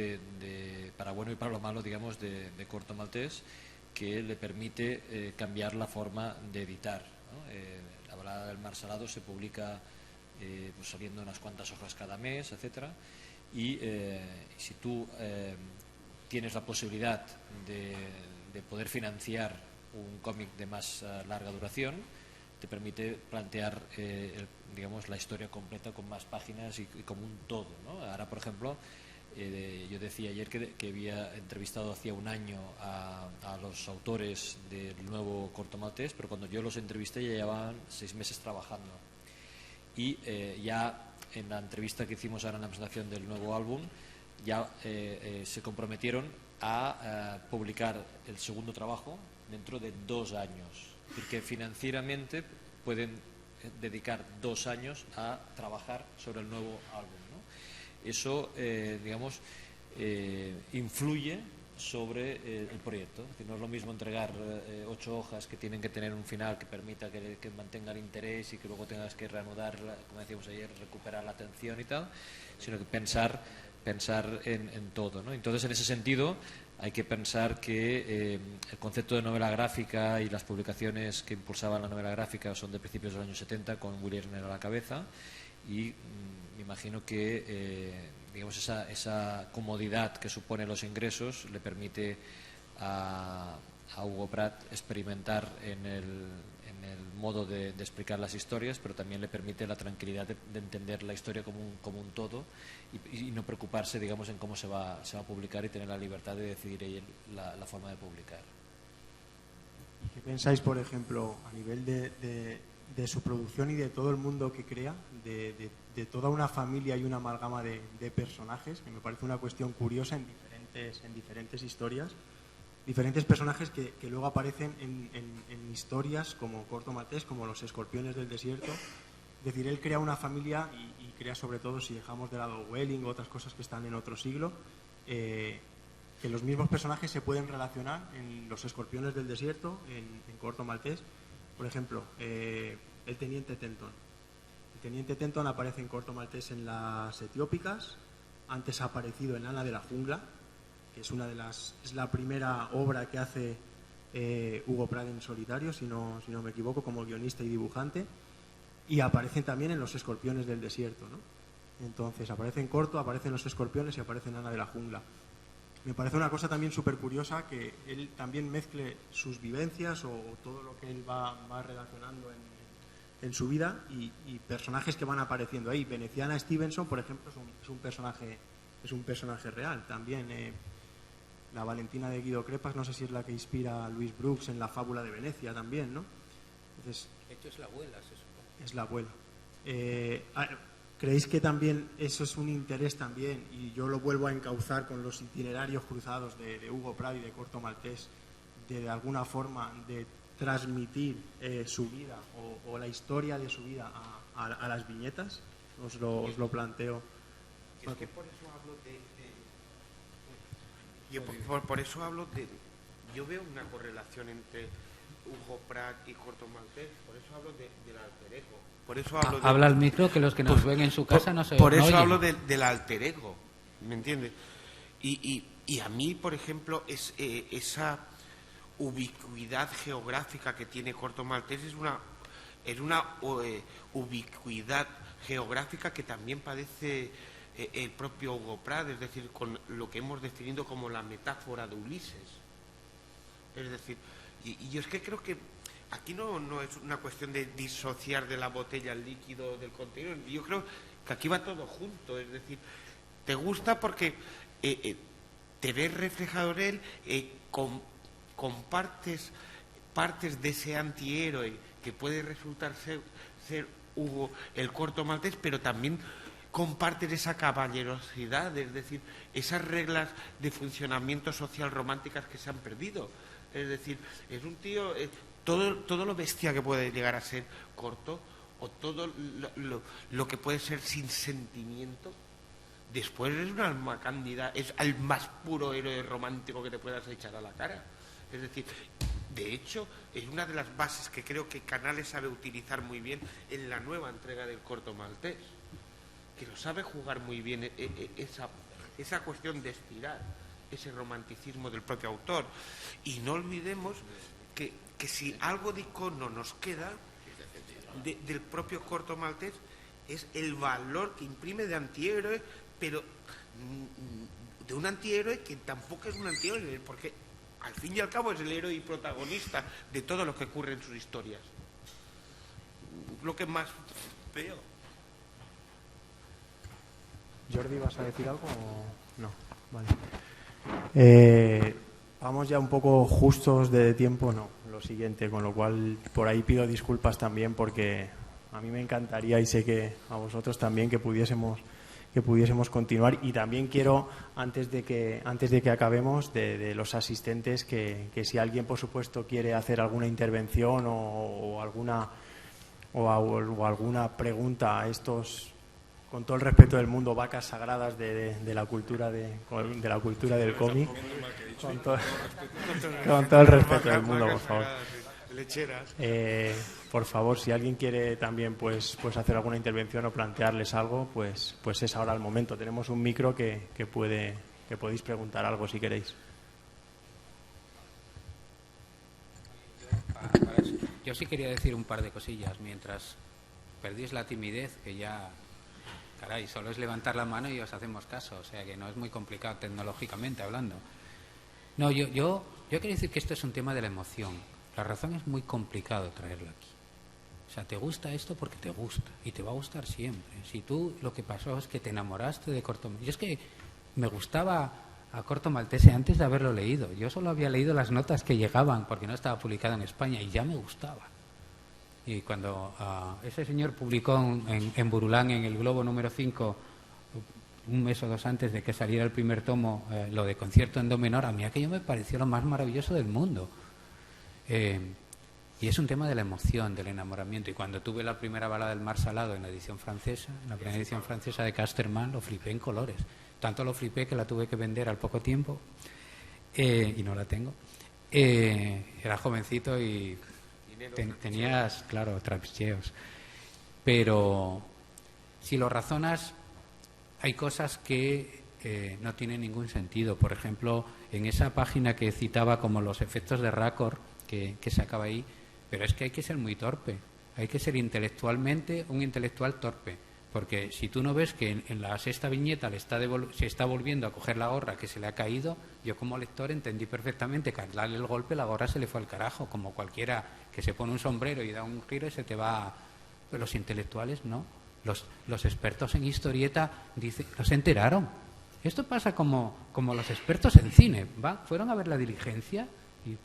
para bueno y para lo malo, digamos, de Corto Maltés, que le permite cambiar la forma de editar, ¿no? La balada del mar salado se publica pues saliendo unas cuantas hojas cada mes, etcétera, y si tú tienes la posibilidad de poder financiar un cómic de más larga duración, te permite plantear digamos, la historia completa con más páginas y como un todo, ¿no? Ahora, por ejemplo, yo decía ayer que había entrevistado hacía un año a los autores del nuevo Corto Maltés, pero cuando yo los entrevisté ya llevaban 6 meses trabajando. Y ya en la entrevista que hicimos ahora en la presentación del nuevo álbum, ya se comprometieron a publicar el segundo trabajo dentro de 2 años. Es decir, que financieramente pueden dedicar 2 años a trabajar sobre el nuevo álbum, ¿no? Eso, digamos, influye sobre el proyecto. Es decir, no es lo mismo entregar 8 hojas que tienen que tener un final que permita que mantenga el interés y que luego tengas que reanudar, como decíamos ayer, recuperar la atención y tal, sino que pensar en todo, ¿no? Entonces, en ese sentido, hay que pensar que el concepto de novela gráfica y las publicaciones que impulsaban la novela gráfica son de principios de los años 70, con Willy Lerner a la cabeza, y me imagino que digamos esa comodidad que supone los ingresos le permite a Hugo Pratt experimentar en el modo de explicar las historias, pero también le permite la tranquilidad de entender la historia como un todo y no preocuparse, digamos, en cómo se va a publicar y tener la libertad de decidir él la forma de publicar. ¿Qué pensáis, por ejemplo, a nivel de su producción y de todo el mundo que crea, de toda una familia y una amalgama de personajes, que me parece una cuestión curiosa en diferentes historias, diferentes personajes que luego aparecen en historias como Corto Maltés, como Los Escorpiones del Desierto? Es decir, él crea una familia y crea, sobre todo, si dejamos de lado Welling o otras cosas que están en otro siglo, que los mismos personajes se pueden relacionar en Los Escorpiones del Desierto, en Corto Maltés. Por ejemplo, el teniente Tenton. El teniente Tenton aparece en Corto Maltés en las Etiópicas, antes ha aparecido en Ana de la Jungla, que es la primera obra que hace Hugo Pratt en solitario, si no me equivoco, como guionista y dibujante, y aparecen también en Los Escorpiones del Desierto, ¿no? Entonces aparece en Corto, aparece en Los Escorpiones y aparece en Ana de la Jungla. Me parece una cosa también súper curiosa que él también mezcle sus vivencias o todo lo que él va relacionando en su vida y personajes que van apareciendo ahí. Veneciana Stevenson, por ejemplo, es un personaje real. También la Valentina de Guido Crepas, no sé si es la que inspira a Louis Brooks en La Fábula de Venecia también, ¿no? Entonces, de hecho es la abuela, se supone. Es la abuela. ¿Creéis que también eso es un interés también, y yo lo vuelvo a encauzar con los itinerarios cruzados de Hugo Pratt y de Corto Maltés, de alguna forma de transmitir su vida o la historia de su vida a las viñetas? Os lo planteo. Es que por eso hablo por eso hablo de... Yo veo una correlación entre Hugo Pratt y Corto Maltés, por eso hablo del alter ego. Por eso hablo habla al micro, que los que nos ven en su casa no se Por eso oyen. hablo del alter ego, ¿me entiendes? Y a mí, por ejemplo, esa ubicuidad geográfica que tiene Corto Maltés es una ubicuidad geográfica que también padece el propio Hugo Pratt, es decir, con lo que hemos definido como la metáfora de Ulises. Es decir, y yo es que creo que aquí no es una cuestión de disociar de la botella el líquido del contenido. Yo creo que aquí va todo junto. Es decir, te gusta porque te ves reflejado en él, compartes partes de ese antihéroe que puede resultar ser Hugo el Corto Maltés, pero también compartes esa caballerosidad, es decir, esas reglas de funcionamiento social románticas que se han perdido. Es decir, es un tío... Todo lo bestia que puede llegar a ser Corto, o todo lo que puede ser sin sentimiento, después es un alma cándida, es el más puro héroe romántico que te puedas echar a la cara. Es decir, de hecho, es una de las bases que creo que Canales sabe utilizar muy bien en la nueva entrega del Corto Maltés, que lo sabe jugar muy bien esa cuestión de estirar ese romanticismo del propio autor. Y no olvidemos que si algo de icono nos queda del propio Corto Maltés es el valor que imprime de antihéroe, pero de un antihéroe que tampoco es un antihéroe, porque al fin y al cabo es el héroe y protagonista de todo lo que ocurre en sus historias. Lo que más veo. Jordi, ¿vas a decir algo o no? Vale. Vamos ya un poco justos de tiempo, no, lo siguiente, con lo cual por ahí pido disculpas también, porque a mí me encantaría, y sé que a vosotros también, que pudiésemos continuar. Y también quiero, antes de que acabemos, de los asistentes, que si alguien, por supuesto, quiere hacer alguna intervención o alguna pregunta a estos, con todo el respeto del mundo, vacas sagradas de la cultura del cómic, con todo el respeto del mundo, por favor. Por favor, si alguien quiere también pues hacer alguna intervención o plantearles algo, pues es ahora el momento. Tenemos un micro que podéis preguntar algo si queréis. Yo sí quería decir un par de cosillas mientras perdís la timidez, que ya, caray, solo es levantar la mano y os hacemos caso, o sea que no es muy complicado tecnológicamente hablando. No, yo quiero decir que esto es un tema de la emoción. La razón es muy complicado traerla aquí. O sea, te gusta esto porque te gusta y te va a gustar siempre. Si tú lo que pasó es que te enamoraste de Corto Maltés. Yo es que me gustaba a Corto Maltese antes de haberlo leído. Yo solo había leído las notas que llegaban porque no estaba publicado en España y ya me gustaba. Y cuando ese señor publicó en Burulán, en el Globo número 5, un mes o dos antes de que saliera el primer tomo, lo de Concierto en Do menor, a mí aquello me pareció lo más maravilloso del mundo. Y es un tema de la emoción, del enamoramiento. Y cuando tuve la primera balada del mar salado en la edición francesa, en la primera edición francesa de Casterman, lo flipé en colores. Tanto lo flipé que la tuve que vender al poco tiempo, y no la tengo. Era jovencito y tenías, claro, trapicheos. pero si lo razonas, hay cosas que no tienen ningún sentido. Por ejemplo, en esa página que citaba como los efectos de Raccord, que se acaba ahí, pero es que hay que ser muy torpe, hay que ser intelectualmente un intelectual torpe, porque si tú no ves que en la sexta viñeta se está volviendo a coger la gorra que se le ha caído, yo como lector entendí perfectamente que al darle el golpe la gorra se le fue al carajo, como cualquiera que se pone un sombrero y da un giro y se te va. Pero los intelectuales no, los expertos en historieta dicen, no se enteraron. Esto pasa como los expertos en cine, fueron a ver La Diligencia y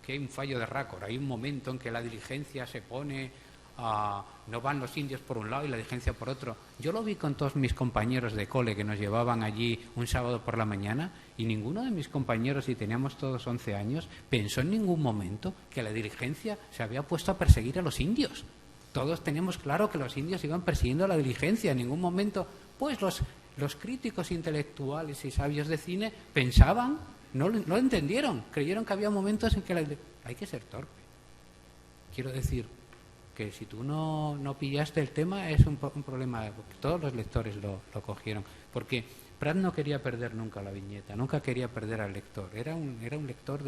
aquí hay un fallo de Raccord, hay un momento en que la diligencia se pone no van los indios por un lado y la diligencia por otro. Yo lo vi con todos mis compañeros de cole que nos llevaban allí un sábado por la mañana y ninguno de mis compañeros, y teníamos todos 11 años, pensó en ningún momento que la diligencia se había puesto a perseguir a los indios. Todos teníamos claro que los indios iban persiguiendo a la diligencia. En ningún momento, pues los críticos intelectuales y sabios de cine pensaban, no lo entendieron, creyeron que había momentos en que hay que ser torpe. Quiero decir que si tú no pillaste el tema es un problema, porque todos los lectores lo cogieron, porque Prat no quería perder nunca la viñeta, nunca quería perder al lector, era un lector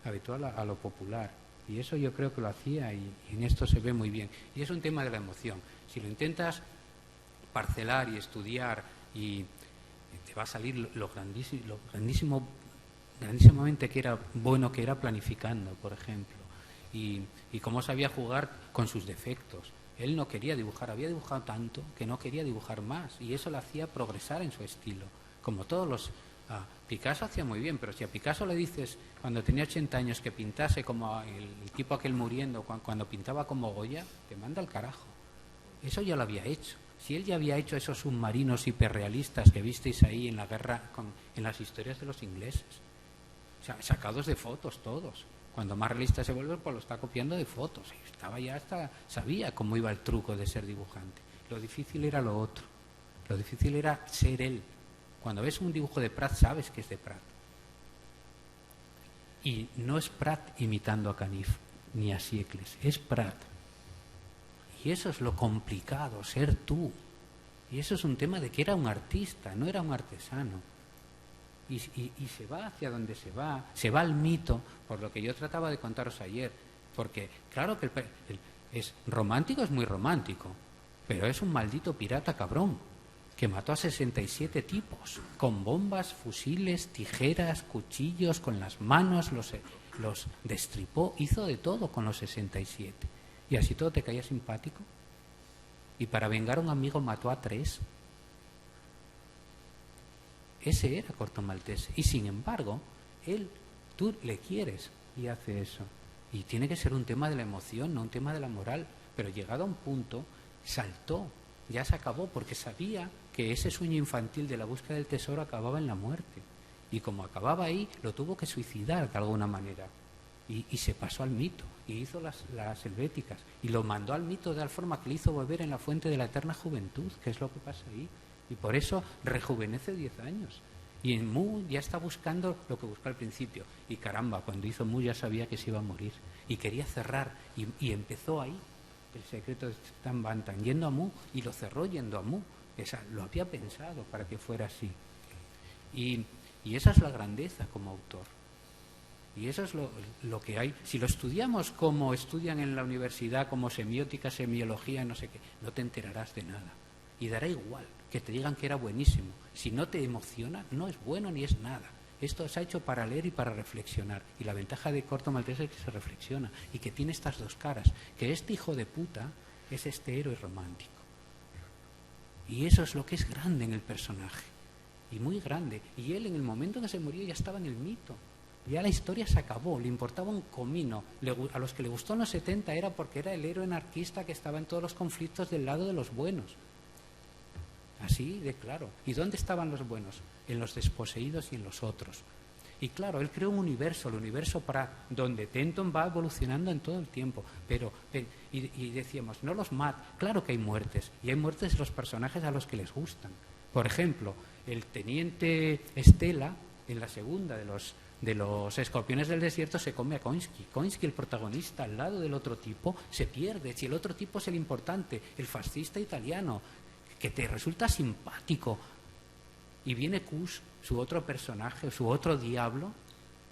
habitual a lo popular, y eso yo creo que lo hacía, y en esto se ve muy bien, y es un tema de la emoción. Si lo intentas parcelar y estudiar, y te va a salir lo grandísimamente que era bueno que era planificando, por ejemplo, y cómo sabía jugar con sus defectos. Él no quería dibujar, había dibujado tanto que no quería dibujar más, y eso le hacía progresar en su estilo, como todos los... Picasso hacía muy bien, pero si a Picasso le dices cuando tenía 80 años que pintase como el tipo aquel muriendo, cuando pintaba como Goya, te manda al carajo. Eso ya lo había hecho. Si él ya había hecho esos submarinos hiperrealistas que visteis ahí en la guerra, en las historias de los ingleses, o sea, sacados de fotos todos. Cuando más realista se vuelve, pues lo está copiando de fotos. Sabía cómo iba el truco de ser dibujante. Lo difícil era lo otro. Lo difícil era ser él. Cuando ves un dibujo de Prat, sabes que es de Prat. Y no es Prat imitando a Canif, ni a Siecles. Es Prat. Y eso es lo complicado, ser tú. Y eso es un tema de que era un artista, no era un artesano. Y se va hacia donde se va al mito, por lo que yo trataba de contaros ayer. Porque, claro que es romántico, es muy romántico, pero es un maldito pirata cabrón, que mató a 67 tipos, con bombas, fusiles, tijeras, cuchillos, con las manos, los destripó, hizo de todo con los 67. Y así todo te caía simpático. Y para vengar a un amigo mató a 3. Ese era Corto Maltese. Y sin embargo, tú le quieres y hace eso. Y tiene que ser un tema de la emoción, no un tema de la moral. Pero llegado a un punto, saltó, ya se acabó, porque sabía que ese sueño infantil de la búsqueda del tesoro acababa en la muerte. Y como acababa ahí, lo tuvo que suicidar de alguna manera. Y se pasó al mito, y hizo las helvéticas, y lo mandó al mito de tal forma que le hizo beber en la fuente de la eterna juventud, que es lo que pasa ahí. Y por eso rejuvenece 10 años. Y en Mu ya está buscando lo que buscó al principio. Y caramba, cuando hizo Mu ya sabía que se iba a morir. Y quería cerrar, y empezó ahí. El secreto de Stan Bantam, yendo a Mu, y lo cerró yendo a Mu. Lo había pensado para que fuera así. Y esa es la grandeza como autor. Y eso es lo que hay. Si lo estudiamos como estudian en la universidad, como semiótica, semiología, no sé qué, no te enterarás de nada. Y dará igual que te digan que era buenísimo. Si no te emociona, no es bueno ni es nada. Esto se ha hecho para leer y para reflexionar. Y la ventaja de Corto Maltese es que se reflexiona y que tiene estas dos caras. Que este hijo de puta es este héroe romántico. Y eso es lo que es grande en el personaje. Y muy grande. Y él en el momento en que se murió ya estaba en el mito. Ya la historia se acabó, le importaba un comino. A los que le gustó en los 70 era porque era el héroe anarquista que estaba en todos los conflictos del lado de los buenos. Así de claro. ¿Y dónde estaban los buenos? En los desposeídos y en los otros. Y claro, él creó un universo, el universo para donde Tenton va evolucionando en todo el tiempo. Pero y decíamos, no los mata. Claro que hay muertes. Y hay muertes de los personajes a los que les gustan. Por ejemplo, el teniente Estela, en la segunda de los de los escorpiones del desierto se come a Koinski. Koinski, el protagonista, al lado del otro tipo, se pierde. Si el otro tipo es el importante, el fascista italiano, que te resulta simpático, y viene Kush, su otro personaje, su otro diablo,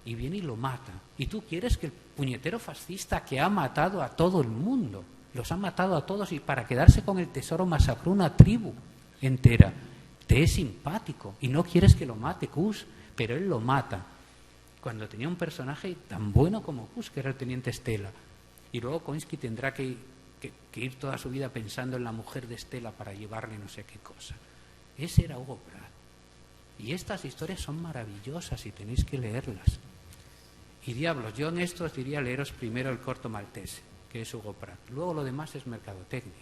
y viene y lo mata. Y tú quieres que el puñetero fascista que ha matado a todo el mundo, los ha matado a todos, y para quedarse con el tesoro masacró una tribu entera, te es simpático y no quieres que lo mate Kush, pero él lo mata cuando tenía un personaje tan bueno como Kush, que era el teniente Stella. Y luego Koinski tendrá que ir toda su vida pensando en la mujer de Stella para llevarle no sé qué cosa. Ese era Hugo Pratt. Y estas historias son maravillosas y tenéis que leerlas. Y diablos, yo en esto os diría leeros primero el corto maltese, que es Hugo Pratt. Luego lo demás es mercadotecnia,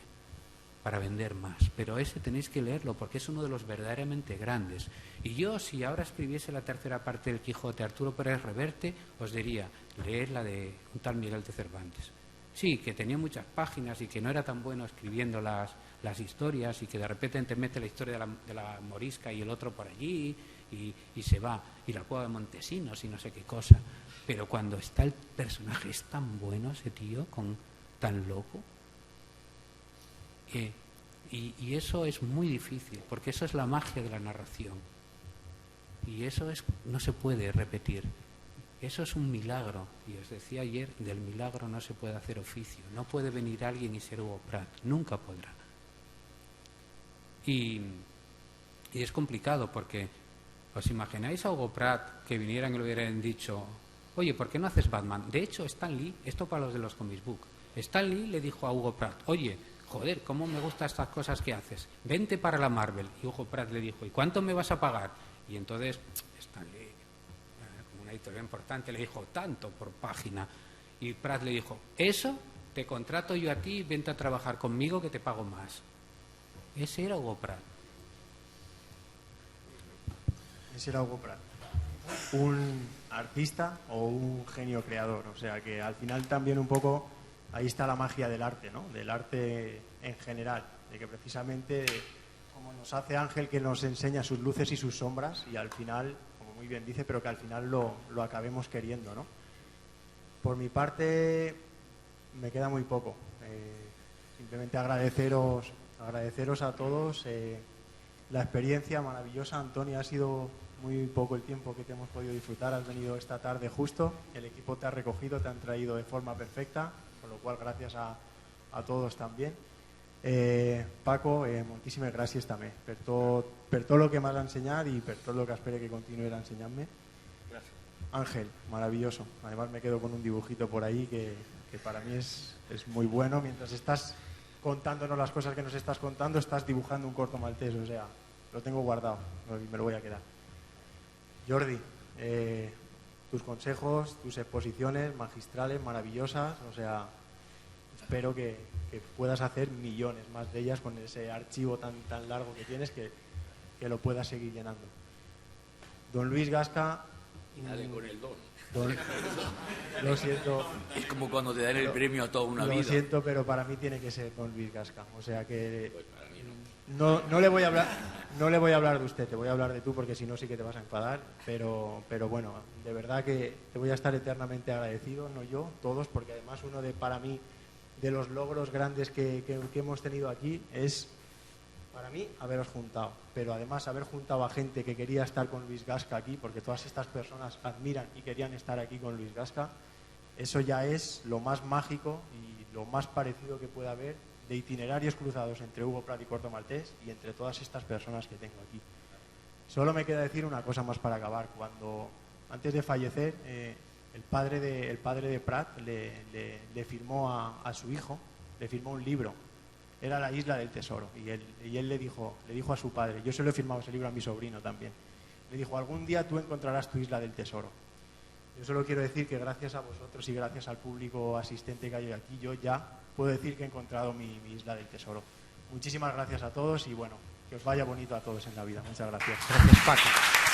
para vender más. Pero ese tenéis que leerlo porque es uno de los verdaderamente grandes. Y yo, si ahora escribiese la tercera parte del Quijote, Arturo Pérez Reverte, os diría, leed la de un tal Miguel de Cervantes. Sí, que tenía muchas páginas y que no era tan bueno escribiendo las historias, y que de repente te mete la historia de la morisca y el otro por allí y se va, y la cueva de Montesinos y no sé qué cosa. Pero cuando está el personaje, es tan bueno ese tío, tan loco, y eso es muy difícil, porque eso es la magia de la narración, y eso no se puede repetir. Eso es un milagro, y os decía ayer, del milagro no se puede hacer oficio. No puede venir alguien y ser Hugo Pratt, nunca podrá. Y es complicado, porque ¿os imagináis a Hugo Pratt que vinieran y le hubieran dicho, oye, ¿por qué no haces Batman? De hecho, Stan Lee, esto para los de los comic book, Stan Lee le dijo a Hugo Pratt, oye, joder, ¿cómo me gustan estas cosas que haces? Vente para la Marvel. Y Hugo Pratt le dijo, ¿y cuánto me vas a pagar? Y entonces Stan Lee, como una editorial importante, le dijo, tanto por página. Y Pratt le dijo, eso te contrato yo a ti, vente a trabajar conmigo que te pago más. Ese era Hugo Pratt. Ese era Hugo Pratt. Un artista o un genio creador. O sea que al final también un poco ahí está la magia del arte, ¿no? Del arte en general. De que precisamente, como nos hace Ángel, que nos enseña sus luces y sus sombras, y al final, como muy bien dice, pero que al final lo acabemos queriendo, ¿no? Por mi parte me queda muy poco. Simplemente agradeceros a todos la experiencia maravillosa. Antonio, ha sido muy poco el tiempo que te hemos podido disfrutar. Has venido esta tarde justo, el equipo te ha recogido, te han traído de forma perfecta, con lo cual gracias a todos también. Paco, moltíssimes gràcies també per tot el que m'has ensenyat y per tot lo que espero que continues enseñarme. Gracias. Ángel, maravilloso. Además me quedo con un dibujito por ahí que para mí es muy bueno. Mientras estás contándonos las cosas que nos estás contando, estás dibujando un corto maltés, o sea, lo tengo guardado y me lo voy a quedar. Jordi, tus consejos, tus exposiciones magistrales, maravillosas, o sea, espero que puedas hacer millones más de ellas con ese archivo tan largo que tienes, que lo puedas seguir llenando. Don Luis Gasca. Y nadie con el don. Lo siento. Es como cuando te dan el premio a toda una vida. Lo siento, pero para mí tiene que ser Don Luis Gasca. O sea que Pues para mí no. no le voy a hablar de usted, te voy a hablar de tú, porque si no sí que te vas a enfadar. Pero bueno, de verdad que te voy a estar eternamente agradecido, no yo, todos, porque además para mí, de los logros grandes que hemos tenido aquí es, para mí, haberos juntado. Pero además haber juntado a gente que quería estar con Luis Gasca aquí, porque todas estas personas admiran y querían estar aquí con Luis Gasca, eso ya es lo más mágico y lo más parecido que pueda haber de itinerarios cruzados entre Hugo Pratt y Corto Maltés y entre todas estas personas que tengo aquí. Solo me queda decir una cosa más para acabar. Antes de fallecer, el padre de Pratt le firmó a su hijo, le firmó un libro. Era La Isla del Tesoro. Y él le dijo a su padre, yo se lo he firmado ese libro a mi sobrino también, le dijo, algún día tú encontrarás tu Isla del Tesoro. Yo solo quiero decir que gracias a vosotros y gracias al público asistente que hay aquí, yo ya puedo decir que he encontrado mi Isla del Tesoro. Muchísimas gracias a todos y bueno, que os vaya bonito a todos en la vida. Muchas gracias. Gracias, Paco.